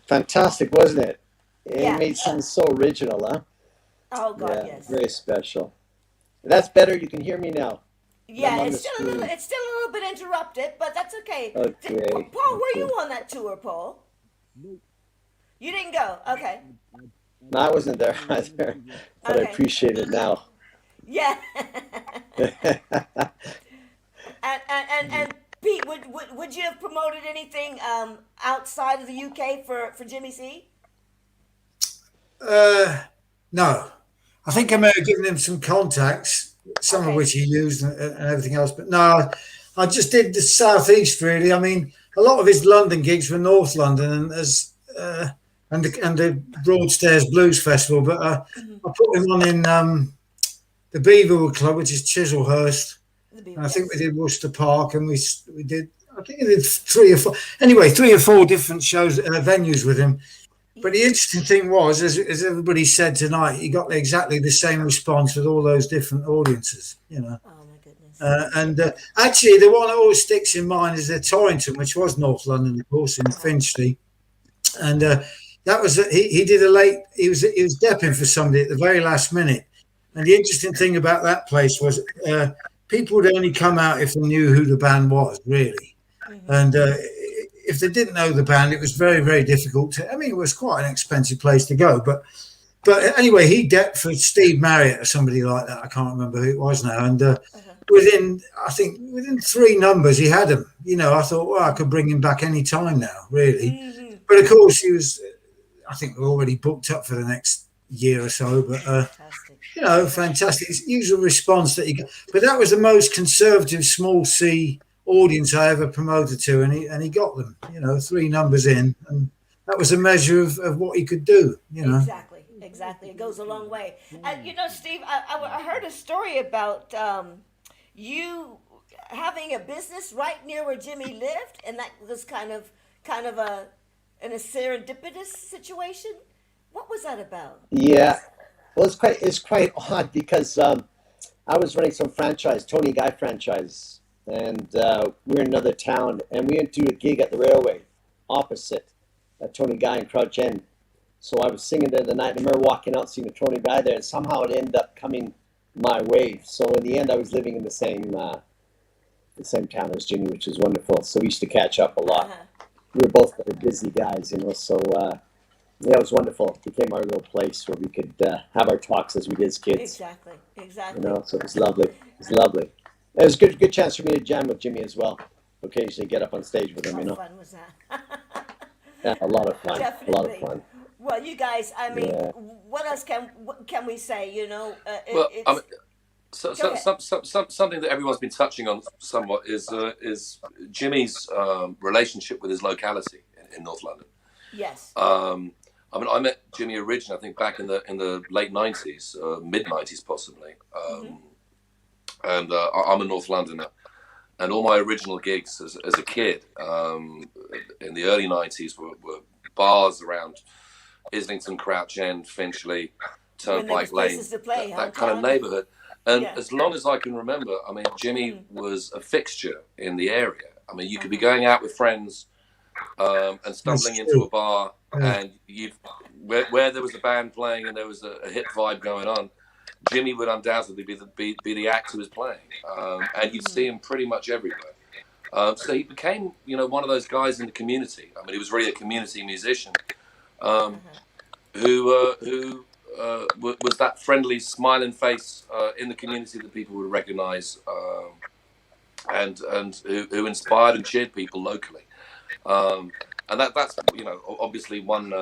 Fantastic, wasn't it? It Yeah. made something so original, huh? Oh, God, Yeah, yes. very special. That's better. You can hear me now. Yeah, I'm on it's the still, screen. it's still a little bit interrupted, but that's okay. Okay, Paul, were okay. you on that tour, Paul? You didn't go? Okay. No, I wasn't there either, but I Okay. appreciate it now. Yeah. and Pete, would you have promoted anything outside of the UK for Jimmy C? No. I think I may have given him some contacts, some of Okay. which he used and everything else. But no, I just did the southeast really. I mean, a lot of his London gigs were North London and the Broadstairs Blues Festival. But I put him on in the Beaverwood Club, which is Chislehurst. And I think we did Worcester Park, and we did. I think we did 3 or 4. Anyway, 3 or 4 different shows, venues with him. But the interesting thing was, as everybody said tonight, he got exactly the same response with all those different audiences, you know. Oh, my goodness. Actually, the one that always sticks in mind is the Torrington, which was North London, of course, in Finchley. And that was he did a late. He was depping for somebody at the very last minute. And the interesting thing about that place was people would only come out if they knew who the band was, really. Mm-hmm. And if they didn't know the band, it was very, very difficult to. I mean, it was quite an expensive place to go. But anyway, he depped for Steve Marriott or somebody like that. I can't remember who it was now. And within 3 numbers, he had him. You know, I thought, well, I could bring him back any time now, really. Mm-hmm. But of course, he was. I think we're already booked up for the next year or so. But you know, fantastic. His usual response that he got. But that was the most conservative small C audience I ever promoted to, and he got them. You know, 3 numbers in, and that was a measure of what he could do. You know, exactly. It goes a long way. You know, Steve, I heard a story about you having a business right near where Jimmy lived, and that was kind of in a serendipitous situation. What was that about? Yeah, well, it's quite odd because I was running some franchise, Tony Guy franchise, and we were in another town, and we went to do a gig at the railway opposite Tony Guy in Crouch End. So I was singing there the night. I remember walking out, seeing a Tony guy there, and somehow it ended up coming my way. So in the end, I was living in the same town as Jimmy, which was wonderful. So we used to catch up a lot. We were both very busy guys, you know. So yeah, it was wonderful. It became our little place where we could have our talks as we did as kids. Exactly. You know, so it was lovely. It was lovely. It was a good chance for me to jam with Jimmy as well. Occasionally get up on stage with him, you know. How fun was that? Yeah, a lot of fun. Definitely. A lot of fun. Well, you guys, I mean, what else can we say? You know, well, I mean, something that everyone's been touching on somewhat is Jimmy's relationship with his locality in North London. Yes. I mean, I met Jimmy originally, I think, back in the late '90s, mid '90s possibly, and I'm a North Londoner. And all my original gigs as a kid in the early '90s were bars around Islington, Crouch End, Finchley, Turnpike Lane, that kind of neighbourhood. And as long as I can remember, I mean, Jimmy was a fixture in the area. I mean, you could be going out with friends and stumbling into a bar, and where there was a band playing and there was a hip vibe going on, Jimmy would undoubtedly be the act who was playing, and you'd see him pretty much everywhere. So he became, you know, one of those guys in the community. I mean, he was really a community musician who was that friendly, smiling face in the community that people would recognise, and who inspired and cheered people locally. And that's, you know, obviously one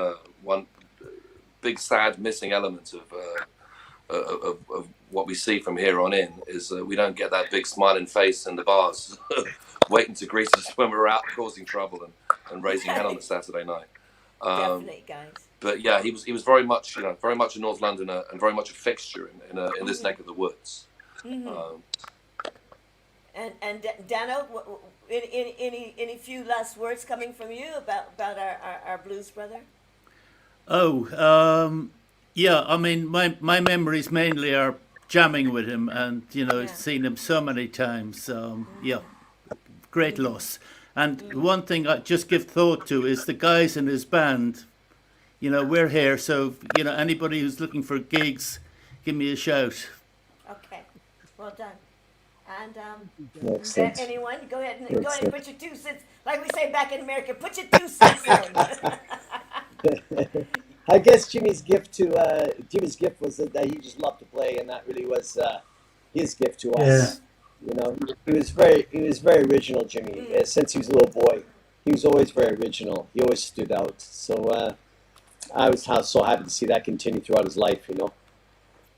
big sad missing element of what we see from here on in is we don't get that big smiling face in the bars waiting to greet us when we're out causing trouble and raising hell on a Saturday night. Definitely, guys. But yeah, he was very much, you know, very much a North Londoner and very much a fixture in this neck of the woods. And Dano, any few last words coming from you about our blues brother? Yeah, I mean, my memories mainly are jamming with him and, you know, seeing him so many times. Yeah, great loss. And one thing I just give thought to is the guys in his band. You know, we're here, so, you know, anybody who's looking for gigs, give me a shout. Okay, well done. And anyone, go ahead and put your 2 cents, like we say back in America, put your 2 cents in. I guess Jimmy's gift was that he just loved to play, and that really was his gift to us. You know, he was very original, Jimmy. Since he was a little boy, he was always very original. He always stood out. So I was so happy to see that continue throughout his life. You know,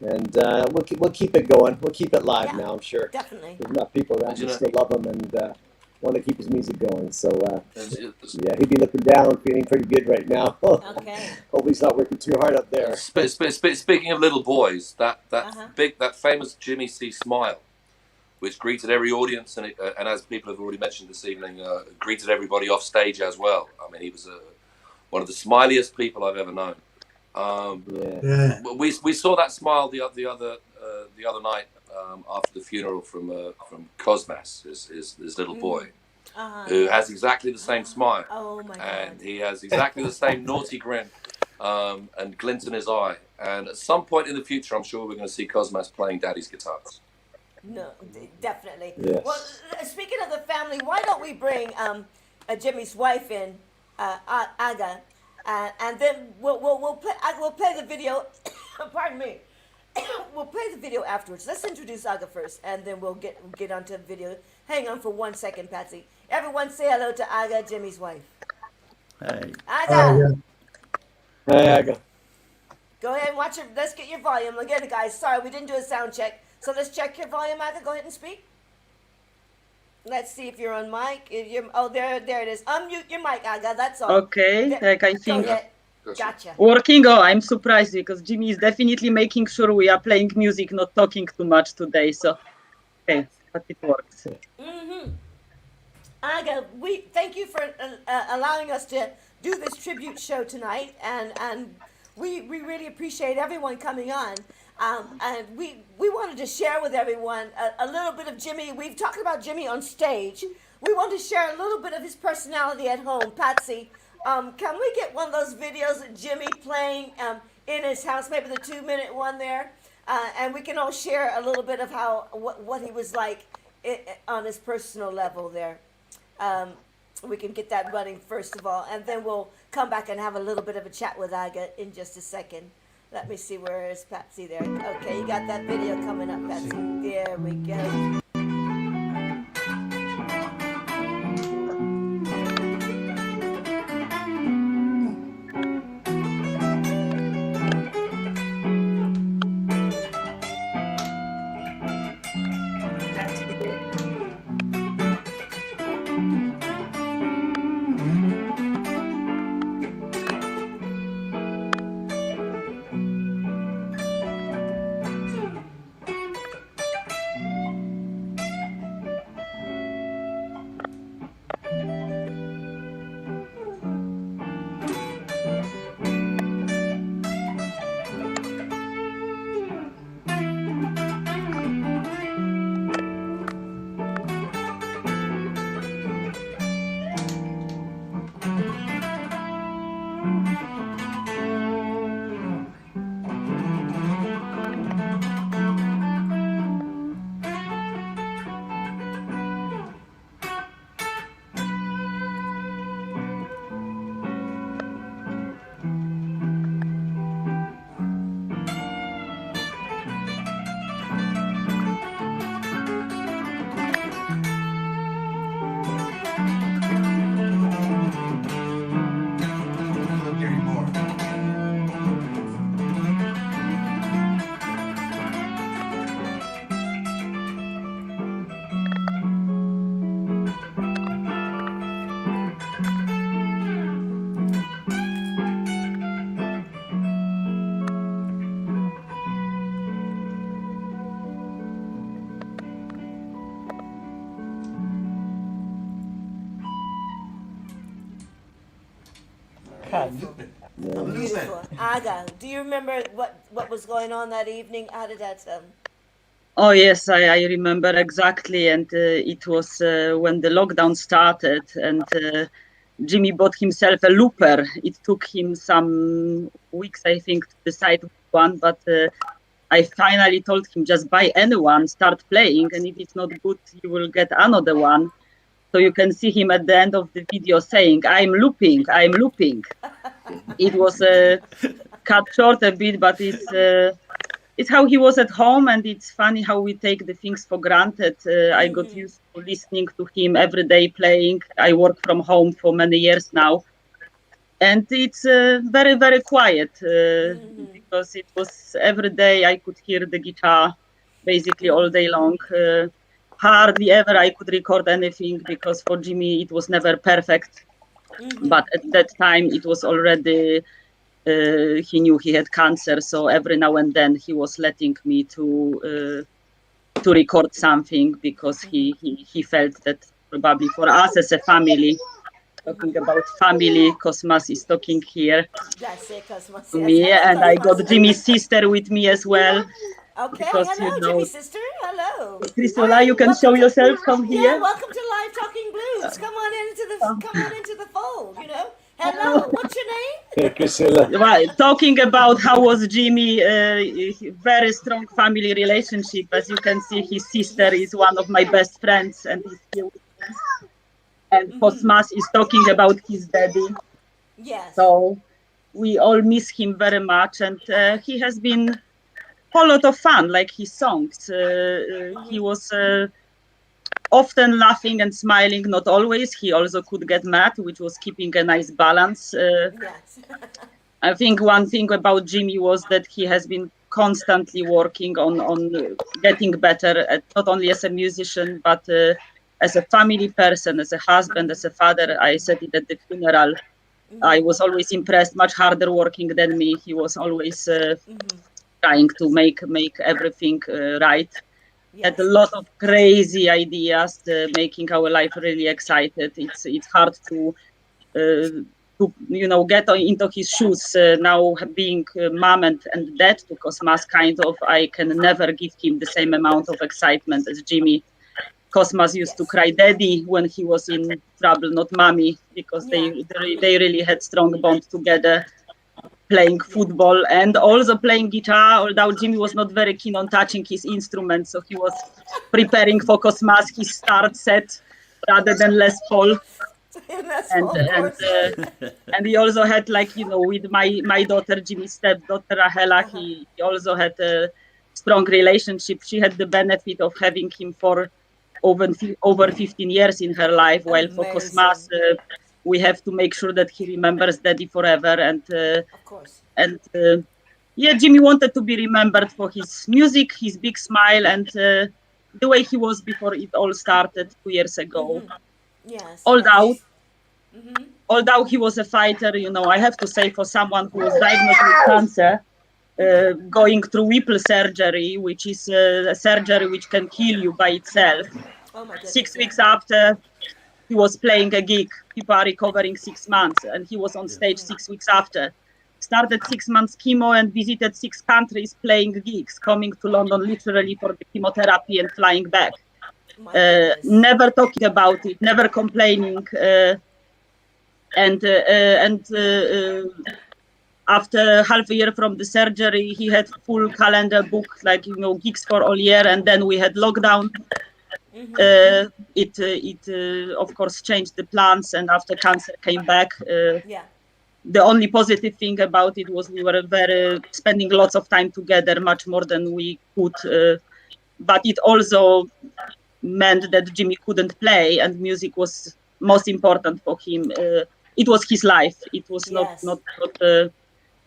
and we'll keep it going. We'll keep it live now. I'm sure. Definitely. There's enough people around who still love him and want to keep his music going. So yeah, he'd be looking down, feeling pretty good right now. Okay. Hopefully he's not working too hard up there. Speaking of little boys, that famous Jimmy C smile, which greeted every audience and as people have already mentioned this evening, greeted everybody off stage as well. I mean, he was one of the smiliest people I've ever known. We saw that smile the other night after the funeral from Cosmas, his little boy, who has exactly the same smile. Oh my God. And he has exactly the same naughty grin and glint in his eye. And at some point in the future, I'm sure we're going to see Cosmas playing Daddy's guitars. No, definitely. Yes. Well, speaking of the family, why don't we bring Jimmy's wife in, Aga, and then we'll play the video. Pardon me. We'll play the video afterwards. Let's introduce Aga first, and then we'll get onto the video. Hang on for 1 second, Patsy. Everyone say hello to Aga, Jimmy's wife. Hey. Aga. Hey, Aga. Go ahead and watch it. Let's get your volume. Again, guys, sorry, we didn't do a sound check. So let's check your volume, Aga. Go ahead and speak. Let's see if you're on mic. There it is. Unmute your mic, Aga. That's all. Okay, like I think. Gotcha. Working. Oh, I'm surprised because Jimmy is definitely making sure we are playing music, not talking too much today. So, okay, but it works. Aga, we thank you for allowing us to do this tribute show tonight, and we really appreciate everyone coming on. And we wanted to share with everyone a little bit of Jimmy. We've talked about Jimmy on stage. We want to share a little bit of his personality at home. Patsy, Can we get one of those videos of Jimmy playing in his house, maybe the 2-minute one there? And we can all share a little bit of what he was like on his personal level there. We can get that running first of all, and then we'll come back and have a little bit of a chat with Aga in just a second. Let me see, where is Patsy there? Okay, you got that video coming up, Patsy. There we go. Beautiful. Aga, do you remember what was going on that evening? How did that sound? Oh yes, I remember exactly, and it was when the lockdown started, and Jimmy bought himself a looper. It took him some weeks, I think, to decide which one, but I finally told him, just buy anyone, start playing, and if it's not good, you will get another one. So you can see him at the end of the video saying, I'm looping. It was cut short a bit, but it's how he was at home, and it's funny how we take the things for granted. I got used to listening to him every day playing. I work from home for many years now. And it's very, very quiet because it was every day I could hear the guitar basically all day long. Hardly ever I could record anything because for Jimmy it was never perfect. But at that time it was already, he knew he had cancer. So every now and then he was letting me to record something because he felt that probably for us as a family, talking about family, Cosmas is talking here to me, and I got Jimmy's sister with me as well. Okay, because, hello, Jimmy's sister. Hello. Crisola, you can show yourself from here. Yeah, welcome to Live Talking Blues. Come on into the fold. You know. Hello, what's your name? Crisola. Right, talking about how was Jimmy, very strong family relationship. As you can see, his sister is one of my best friends, and he's here with me. And Cosmas is talking about his daddy. Yes. So we all miss him very much, and he has been a lot of fun, like his songs. He was often laughing and smiling, not always. He also could get mad, which was keeping a nice balance. Yes. I think one thing about Jimmy was that he has been constantly working on getting better, not only as a musician, but as a family person, as a husband, as a father. I said it at the funeral. I was always impressed, much harder working than me. He was always trying to make everything right. Yes. Had a lot of crazy ideas, making our life really excited. It's hard to get into his shoes now, being mom and dad to Cosmas. Kind of, I can never give him the same amount of excitement as Jimmy. Cosmas used to cry daddy when he was in trouble, not mommy, because they really had strong bond together, playing football and also playing guitar, although Jimmy was not very keen on touching his instrument, so he was preparing for Cosmas his start set rather than Les Paul. And he also had, like, you know, with my daughter, Jimmy's stepdaughter Rahela, he also had a strong relationship. She had the benefit of having him for over 15 years in her life, while for Cosmas, we have to make sure that he remembers daddy forever. And of course. And yeah, Jimmy wanted to be remembered for his music, his big smile, and the way he was before it all started 2 years ago. Yes. Although he was a fighter, you know, I have to say, for someone who was diagnosed with cancer, going through Whipple surgery, which is a surgery which can kill you by itself. 6 weeks after he was playing a gig, people are recovering 6 months, and he was on stage 6 weeks after. Started 6 months chemo and visited 6 countries playing gigs, coming to London literally for the chemotherapy and flying back. Never talking about it, never complaining. After half a year from the surgery, he had full calendar booked, like, you know, gigs for all year, and then we had lockdown. It of course changed the plans, and after cancer came back, the only positive thing about it was we were spending lots of time together, much more than we could. But it also meant that Jimmy couldn't play, and music was most important for him. It was his life. It was not a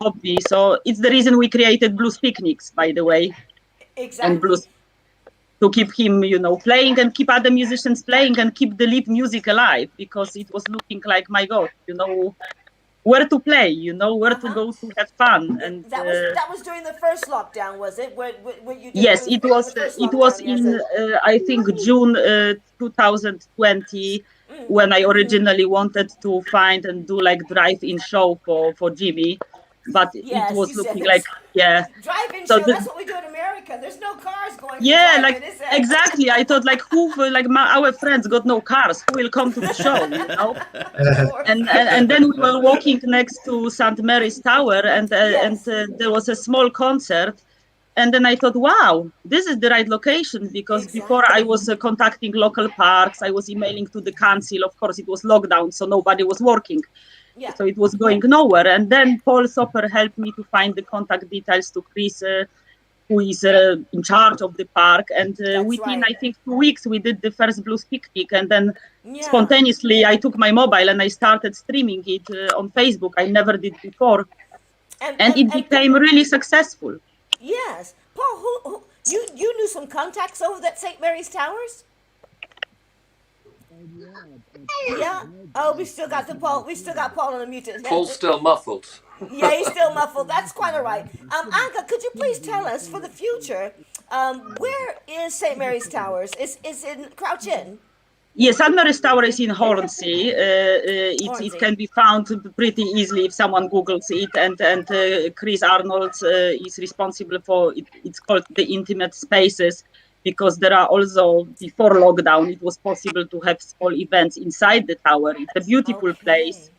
hobby. So it's the reason we created Blues Picnics, by the way. Exactly. And blues, to keep him, you know, playing and keep other musicians playing and keep the live music alive, because it was looking like, my God, you know, where to play, you know, where to go to have fun. And that was during the first lockdown, was it? Where you did yes, it was in I think June 2020, when I originally wanted to find and do like drive-in show for Jimmy, but it was looking like drive-in so show. That's what we do in America. There's no cars going. Like exactly. I thought, like, our friends got no cars. Who will come to the show? You know. and then we were walking next to St. Mary's Tower, and there was a small concert. And then I thought, wow, this is the right location, because before I was contacting local parks, I was emailing to the council. Of course, it was lockdown, so nobody was working. Yeah. So it was going nowhere. And then Paul Soper helped me to find the contact details to Chris, who is in charge of the park. And within, I think, 2 weeks, we did the first Blues Picnic. And then spontaneously, I took my mobile and I started streaming it on Facebook. I never did before. And it became really successful. Yes. Paul, who you knew some contacts over at St. Mary's Towers? Yeah. Oh, we still got Paul. We still got Paul on the mute. Paul's still muffled. Yeah, he's still muffled. That's quite all right. Anka, could you please tell us for the future, where is St. Mary's Towers? Is in Crouch Inn? Yes, St. Mary's Tower is in Hornsey. It can be found pretty easily if someone Googles it. And Chris Arnold is responsible for it. It's called the Intimate Spaces, because there are also, before lockdown, it was possible to have small events inside the tower. It's a beautiful place,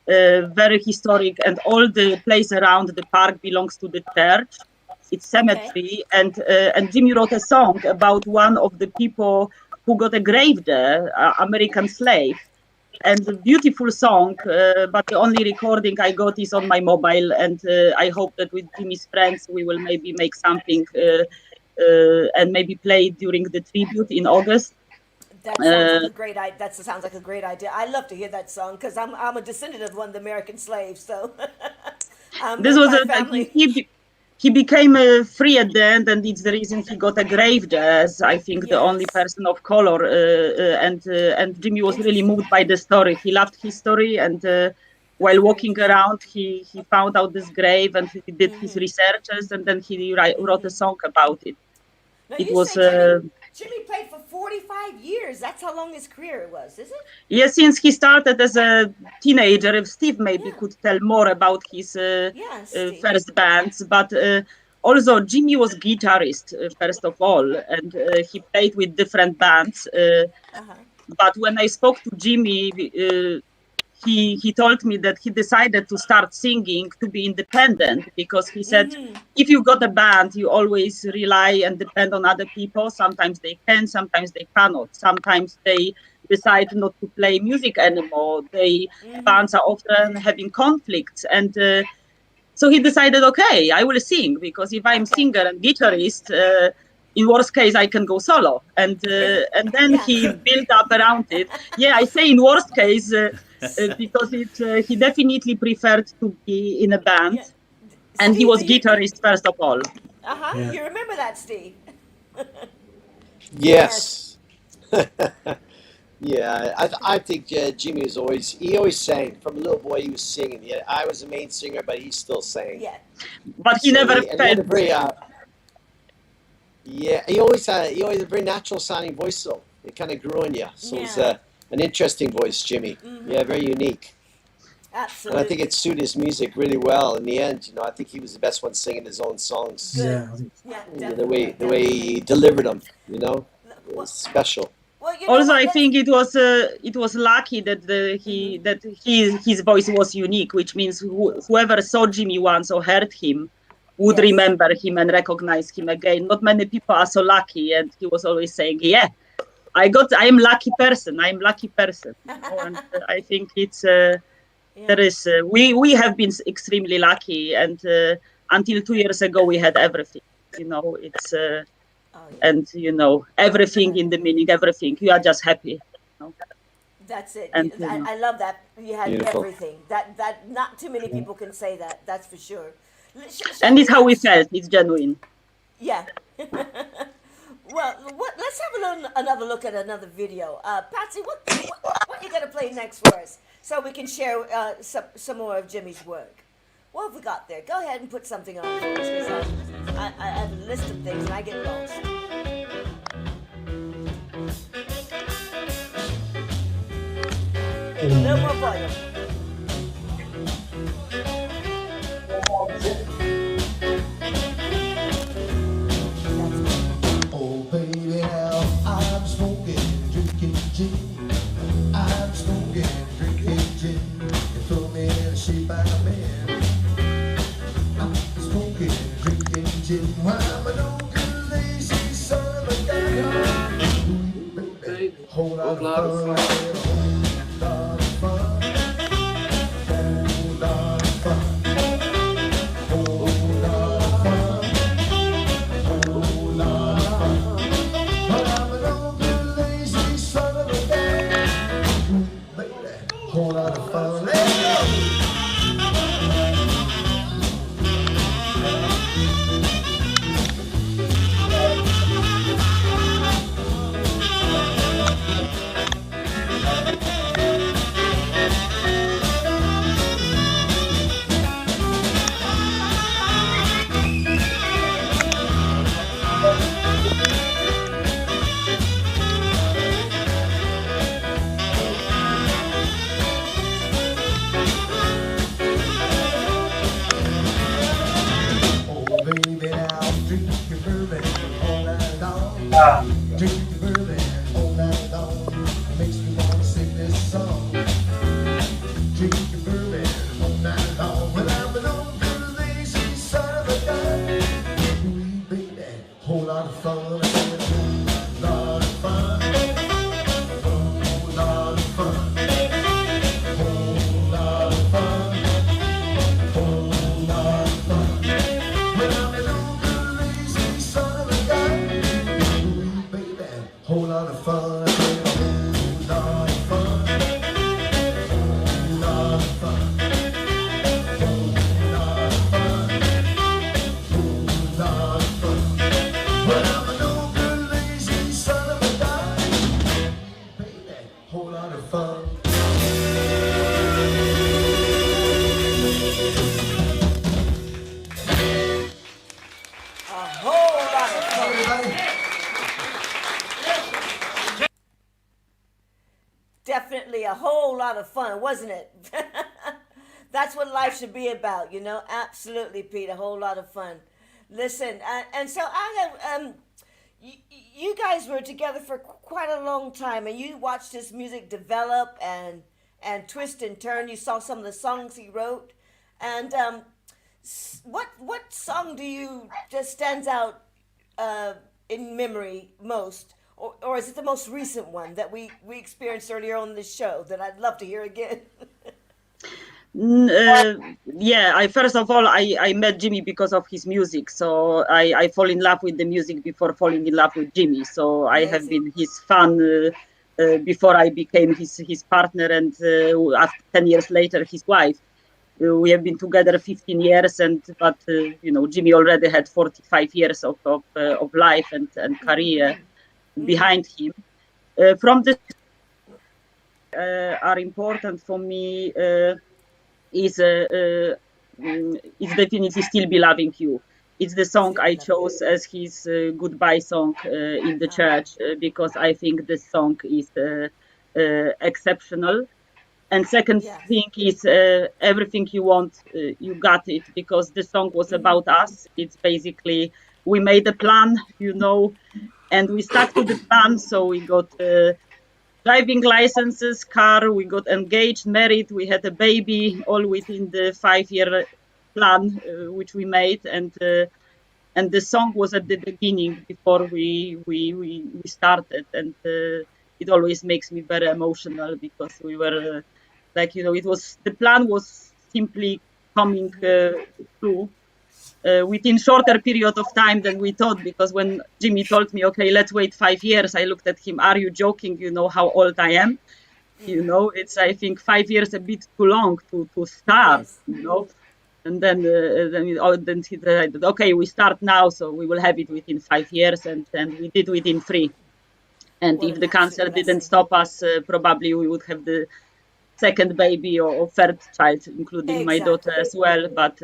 very historic, and all the place around the park belongs to the church. It's cemetery, and Jimmy wrote a song about one of the people who got a grave there, American slave, and a beautiful song, but the only recording I got is on my mobile, and I hope that with Jimmy's friends we will maybe make something and maybe play it during the tribute in August. That sounds like a great idea. That sounds like a great idea. I love to hear that song, because I'm a descendant of one of the American slaves. So this was he became free at the end, and it's the reason he got a grave there, as I think the only person of color. And Jimmy was really moved by the story. He loved his story, and while walking around, he found out this grave, and he did his researches, and then he wrote a song about it. Now, it was. Jimmy played for 45 years. That's how long his career was, is it? Yes, since he started as a teenager. Steve maybe could tell more about his first bands, but also Jimmy was guitarist first of all, and he played with different bands. But when I spoke to Jimmy, he told me that he decided to start singing to be independent, because he said if you got a band, you always rely and depend on other people. Sometimes they can, sometimes they cannot. Sometimes they decide not to play music anymore. Bands are often having conflicts, and so he decided, okay, I will sing, because if I'm singer and guitarist, in worst case I can go solo, and then he built up around it. Yeah, I say in worst case because he definitely preferred to be in a band, and he Steve, was guitarist first of all. You remember that, Steve? Yes. Yeah, I think Jimmy was always sang. From a little boy, he was singing. Yeah, I was the main singer, but he still sang. Yeah. But he never and he had a felt. very he always had a very natural sounding voice, though. It kind of grew on you. So it's an interesting voice, Jimmy. Yeah, very unique. Absolutely. And I think it suited his music really well. In the end, I think he was the best one singing his own songs. Yeah, the way he delivered them, it was special. Well, Also, I think it was lucky that his voice was unique, which means whoever saw Jimmy once or heard him would remember him and recognize him again. Not many people are so lucky, and he was always saying, "Yeah, I am lucky person. I'm lucky person." And I think it's we have been extremely lucky, and until 2 years ago we had everything. It's. And everything in the meaning, everything. You are just happy. That's it. And, I love that you had Beautiful. everything. That not too many people can say that. That's for sure. And it's how we felt. It's genuine. Yeah. Well, let's have another look at another video. Patsy, what you gonna play next for us, so we can share some more of Jimmy's work? What have we got there? Go ahead and put something on for us, because I have a list of things and I get lost. A little more volume. Oh, baby, now I'm smoking, drinking gin. I'm smoking, drinking gin. You throw me in a shape like a man. I'm smoking, drinking gin. While I'm an old good lazy son of a gun. Baby, whole lot of fun. Whole lot of fun. Let's go! Drinking bourbon all night long makes me wanna sing this song. Drinking bourbon all night long. When I'm an old good lazy son of a gun. Ooh, baby, whole lot of fun. Whole lot of fun. Whole lot of fun. Whole lot of fun. Whole lot of fun. When I'm an old good lazy son of a gun. Whole lot of fun, whole lot of fun, whole lot of fun, whole lot of fun, whole lot of fun. But I'm an old good lazy son of a gun, baby, whole lot of fun. A whole lot of fun. Everybody. Definitely a whole lot of fun, wasn't it? That's what life should be about, Absolutely, Pete, a whole lot of fun. Listen, and so you guys were together for quite a long time, and you watched his music develop and twist and turn. You saw some of the songs he wrote, and what song do you just stands out in memory most, or is it the most recent one that we experienced earlier on this show that I'd love to hear again? Yeah, first of all, I met Jimmy because of his music. So I fall in love with the music before falling in love with Jimmy. So I have been his fan before I became his partner, and after 10 years later, his wife. We have been together 15 years, but Jimmy already had 45 years of life and career behind him. From the are important for me. Is definitely Still Be Loving You. It's the song I chose as his goodbye song in the church because I think this song is exceptional. And second thing is Everything You Want, You Got It, because the song was about us. It's basically, we made a plan, and we stuck to the plan. So we got driving licenses, car, we got engaged, married, we had a baby, all within the 5-year plan which we made, and the song was at the beginning before we started, and it always makes me very emotional because we were it was, the plan was simply coming through. Within shorter period of time than we thought, because when Jimmy told me, okay, let's wait 5 years, I looked at him, are you joking? You know how old I am? It's, I think 5 years a bit too long to start, and then he decided, okay, we start now, so we will have it within 5 years, and we did within 3. And if the cancer didn't stop us, probably we would have the second baby or third child, including my daughter as well. But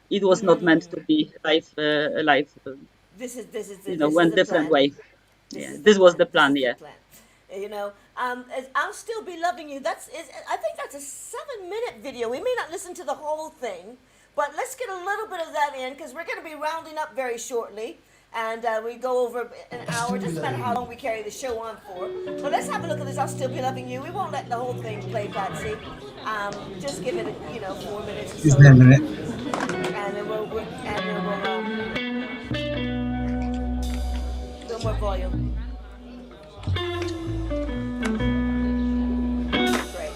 it was not meant to be. Life This is went different way. This was the plan. Yeah. I'll Still Be Loving You. I think that's a 7-minute video. We may not listen to the whole thing, but let's get a little bit of that in because we're going to be rounding up very shortly. And we go over an hour, just about how long we carry the show on for. But let's have a look at this. I'll Still Be Loving You. We won't let the whole thing play, Patsy. Just give it, 4 minutes or so. Just a minute. And then we'll a little more volume. Great.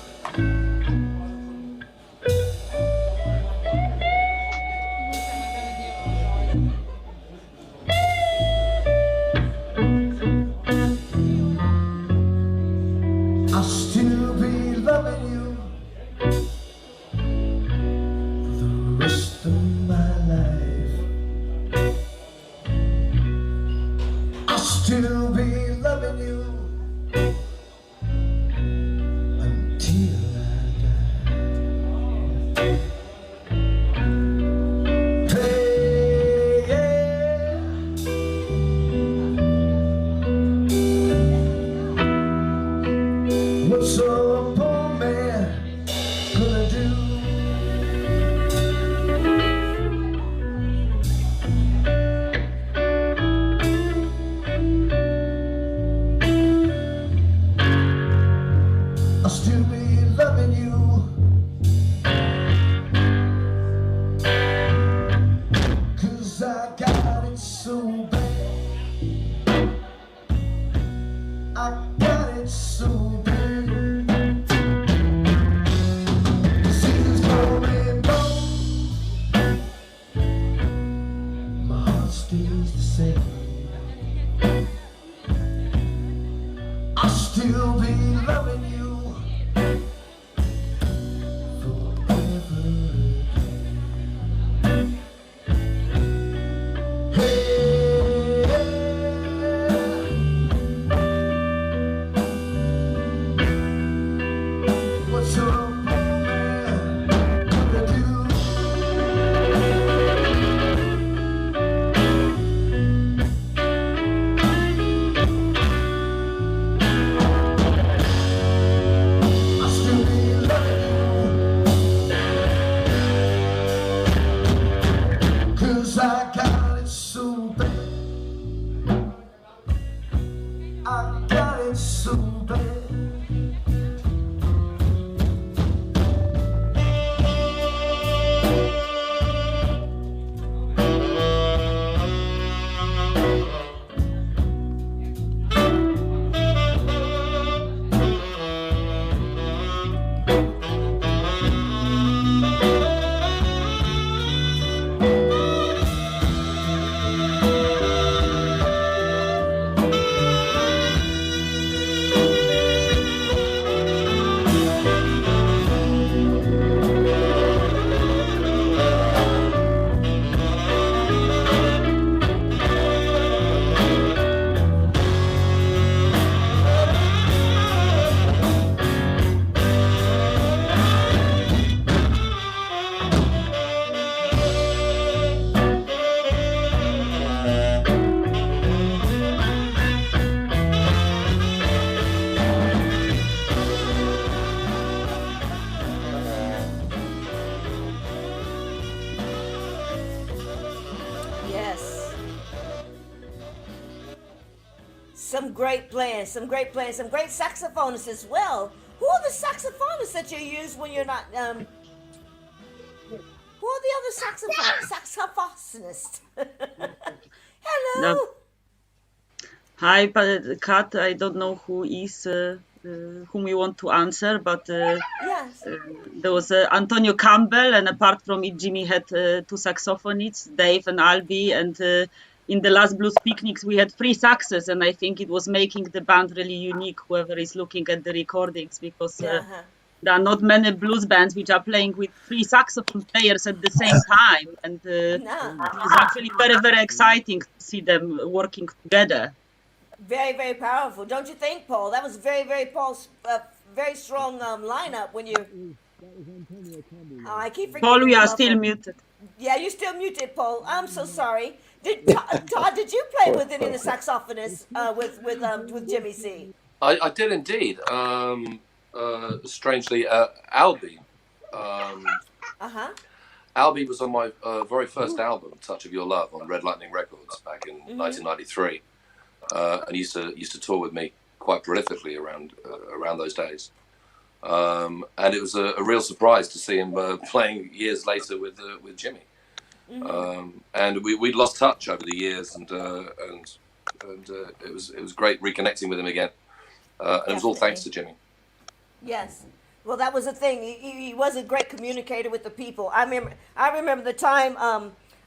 I'll still be loving you for the rest of my life. I'll still be loving you until I die. Hey, yeah. What's a poor man gonna do? I'll still be loving you. 'Cause I got it so bad. I got it so bad. The seasons coming on. My heart stays the same. I'll still be loving you forever again. Hey, what's a poor man gonna do? soon play. Yes. Some great playing, some great playing, some great saxophonists as well. Who are the saxophonists that you use when you're not, who are the other saxophonists? Hello. No. Hi, Kat. I don't know who is whom you want to answer, but Yes. there was Antonio Campbell, and apart from it, Jimmy had two saxophonists, Dave and Albie, and in the last blues picnics we had 3 saxes, and I think it was making the band really unique. Whoever is looking at the recordings, because there are not many blues bands which are playing with 3 saxophone players at the same time, and it was actually very, very exciting to see them working together. Very, very powerful, don't you think, Paul? That was very, very very strong lineup when you. Oh, I keep forgetting. Paul, we are about still that. muted. Yeah, you're still muted, Paul. I'm so sorry. Todd, did you play with any of the saxophonists with Jimmy C? I did indeed. Strangely, Albie. Albie was on my very first album, "Touch of Your Love," on Red Lightning Records back in 1993, and used to tour with me quite prolifically around those days. And it was a real surprise to see him playing years later with Jimmy. And we'd lost touch over the years, and it was great reconnecting with him again. And it was all thanks to Jimmy. Yes. Well, that was the thing. He was a great communicator with the people. I remember the time.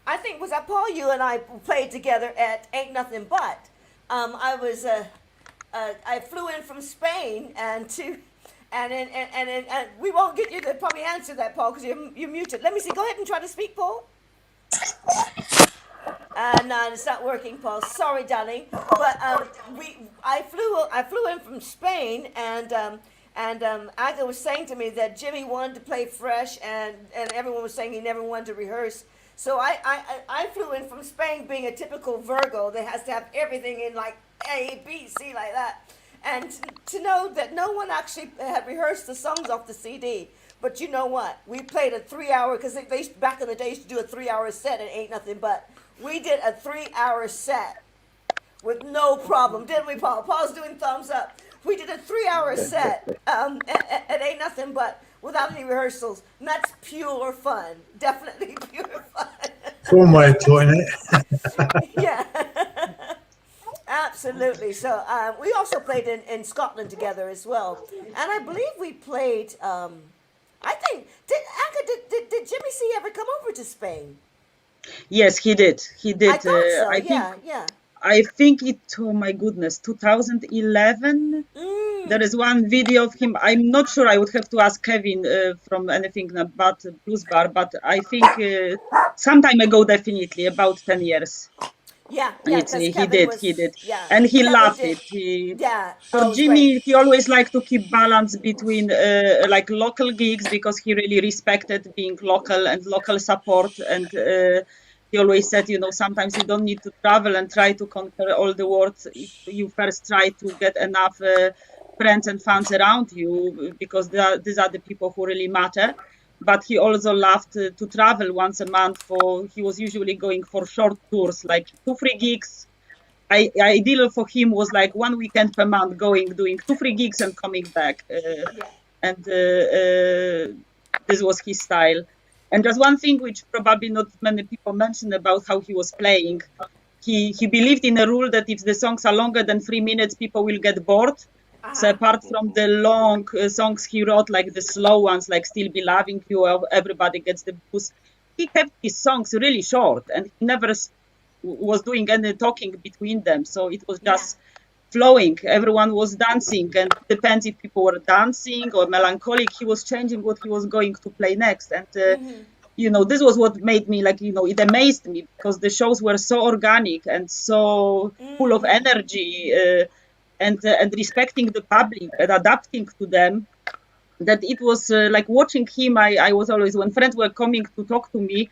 I think was that Paul. You and I played together at Ain't Nothing But. I flew in from Spain and we won't get you to probably answer that, Paul, because you're muted. Let me see. Go ahead and try to speak, Paul. No, it's not working, Paul. Sorry, darling. But I flew in from Spain, and Aga was saying to me that Jimmy wanted to play fresh, and everyone was saying he never wanted to rehearse. So I flew in from Spain, being a typical Virgo that has to have everything in like A, B, C, like that. And to know that no one actually had rehearsed the songs off the CD. But you know what? We played a 3-hour, because they back in the day used to do a 3-hour set and Ain't Nothing But. We did a 3-hour set with no problem, didn't we, Paul? Paul's doing thumbs up. We did a 3-hour set at Ain't Nothing But without any rehearsals. And that's pure fun. Definitely pure fun. One way of putting it. Yeah. Absolutely. So we also played in Scotland together as well. And I believe we played, I think, did Jimmy C ever come over to Spain? Yes, he did. He did. I thought so. Yeah. I think it, oh my goodness, 2011. There is one video of him. I'm not sure. I would have to ask Kevin from Anything But Blues Bar, but I think some time ago, definitely, about 10 years. Yeah, he did. Yeah, and he Kevin loved did. it. For Oh, Jimmy, great. he always liked to keep balance between like local gigs, because he really respected being local and local support. And he always said, sometimes you don't need to travel and try to conquer all the world. If you first try to get enough friends and fans around you, because these are the people who really matter. But he also loved to travel once a month. He was usually going for short tours, like 2-3 gigs, ideal for him was like 1 weekend per month, doing 2-3 gigs and coming back. And this was his style. And there's one thing which probably not many people mention about how he was playing. He believed in a rule that if the songs are longer than 3 minutes, people will get bored. So apart from the long songs he wrote, like the slow ones, like Still Be Loving You, or Everybody Gets the Blues, he kept his songs really short, and he never was doing any talking between them. So it was just flowing. Everyone was dancing, and depends if people were dancing or melancholic, he was changing what he was going to play next. And you know, this was what made me, like, you know, it amazed me, because the shows were so organic and so full of energy, and respecting the public and adapting to them, that it was like watching him. I was always, when friends were coming to talk to me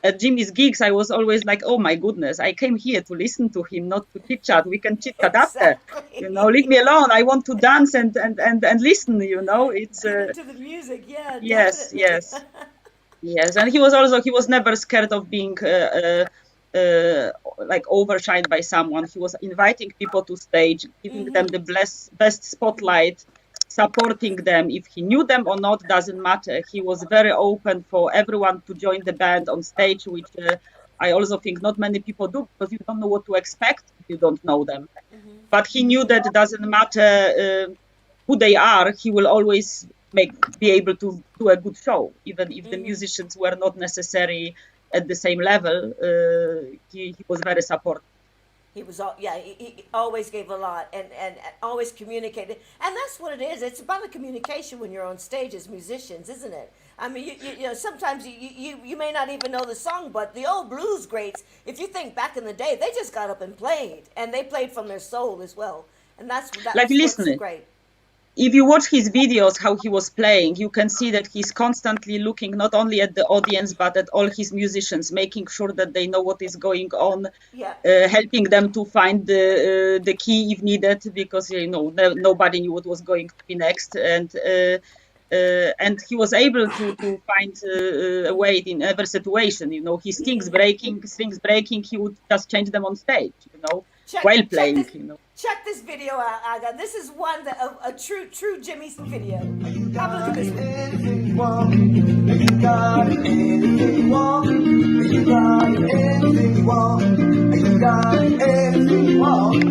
at Jimmy's gigs, I was always like, oh my goodness, I came here to listen to him, not to chit chat. We can chit chat after, you know, leave me alone. I want to dance and listen, you know. It's to the music, yeah. Yes, definitely. yes, yes. And he was never scared of being like overshined by someone. He was inviting people to stage, giving them the best spotlight, supporting them. If he knew them or not, doesn't matter. He was very open for everyone to join the band on stage, which I also think not many people do, because you don't know what to expect if you don't know them. But he knew that it doesn't matter who they are, he will always be able to do a good show, even if the musicians were not necessarily at the same level. He was very supportive. He was he always gave a lot and always communicated, and that's what it is. It's about the communication when you're on stage as musicians, isn't it? I mean, you know, sometimes you may not even know the song, but the old blues greats, if you think back in the day, they just got up and played, and they played from their soul as well, and that's like, what's listen, great. If you watch his videos, how he was playing, you can see that he's constantly looking not only at the audience, but at all his musicians, making sure that they know what is going on, helping them to find the key if needed, because, you know, nobody knew what was going to be next. And he was able to find a way in every situation. You know, his strings breaking, he would just change them on stage, you know, while playing, you know. Check this video out, Aga. This is one that a true Jimmy's video. Have a look at this one. Anything you want, you got it. Anything you want, you got it. Anything you want, you got it. Anything you want,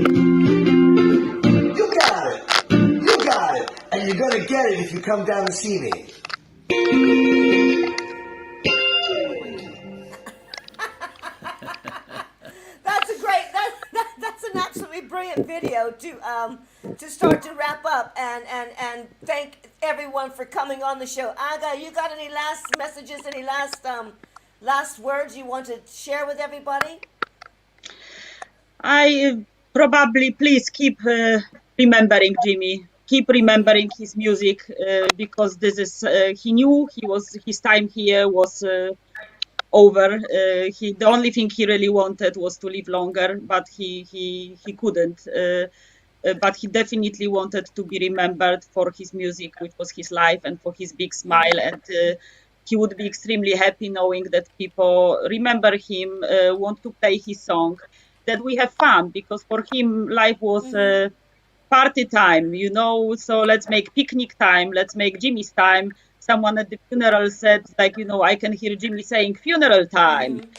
you got it. You got it, and you're gonna get it if you come down to see me. That's an absolutely brilliant video to start to wrap up and thank everyone for coming on the show. Aga, you got any last messages, any last words you want to share with everybody? I probably, please keep remembering Jimmy. Keep remembering his music, because this is he knew his time here was over. The only thing he really wanted was to live longer, but he couldn't. But he definitely wanted to be remembered for his music, which was his life, and for his big smile. And he would be extremely happy knowing that people remember him, want to play his song, that we have fun, because for him life was party time, you know. So let's make picnic time, let's make Jimmy's time. Someone at the funeral said, like, you know, I can hear Jimmy saying funeral time.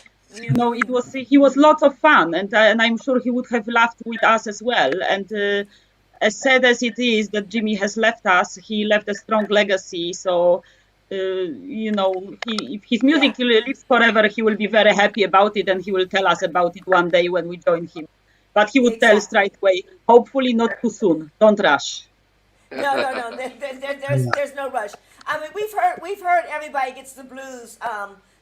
You know, he was lots of fun, and I'm sure he would have laughed with us as well. And as sad as it is that Jimmy has left us, he left a strong legacy. So, you know, if his music lives forever, he will be very happy about it, and he will tell us about it one day when we join him. But he would tell straight away, hopefully not too soon. Don't rush. No. There's no rush. I mean, we've heard Everybody Gets the Blues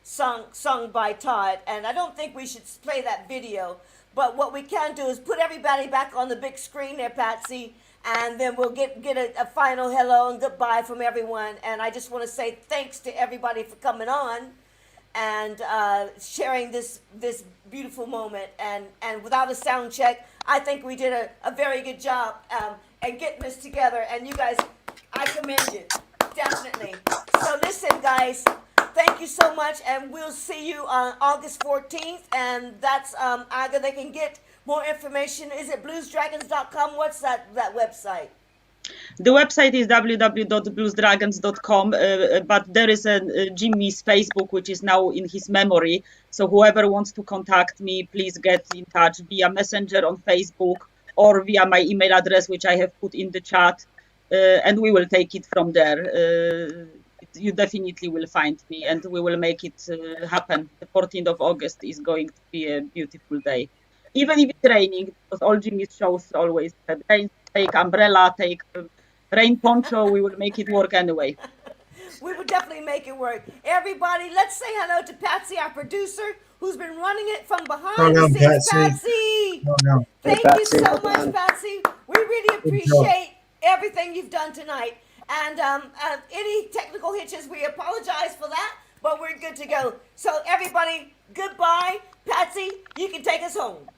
sung by Todd, and I don't think we should play that video. But what we can do is put everybody back on the big screen there, Patsy, and then we'll get a final hello and goodbye from everyone. And I just want to say thanks to everybody for coming on and sharing this beautiful moment. And without a sound check, I think we did a very good job at getting this together. And you guys, I commend you, definitely. So listen, guys, Thank you so much, and we'll see you on August 14th, and that's either they can get more information. Is it bluesdragons.com? What's that website? The website is www.bluesdragons.com, but there is a Jimmy's Facebook, which is now in his memory. So whoever wants to contact me, please get in touch via Messenger on Facebook or via my email address, which I have put in the chat, and we will take it from there. You definitely will find me, and we will make it happen. The 14th of August is going to be a beautiful day. Even if it's raining, because all Jimmy's shows always have rain. Take umbrella, take rain poncho, we will make it work anyway. We will definitely make it work. Everybody, let's say hello to Patsy, our producer, who's been running it from behind the scenes. Patsy! Thank you so much, Patsy. We really appreciate everything you've done tonight. And any technical hitches, we apologize for that, but we're good to go. So everybody, goodbye. Patsy, you can take us home.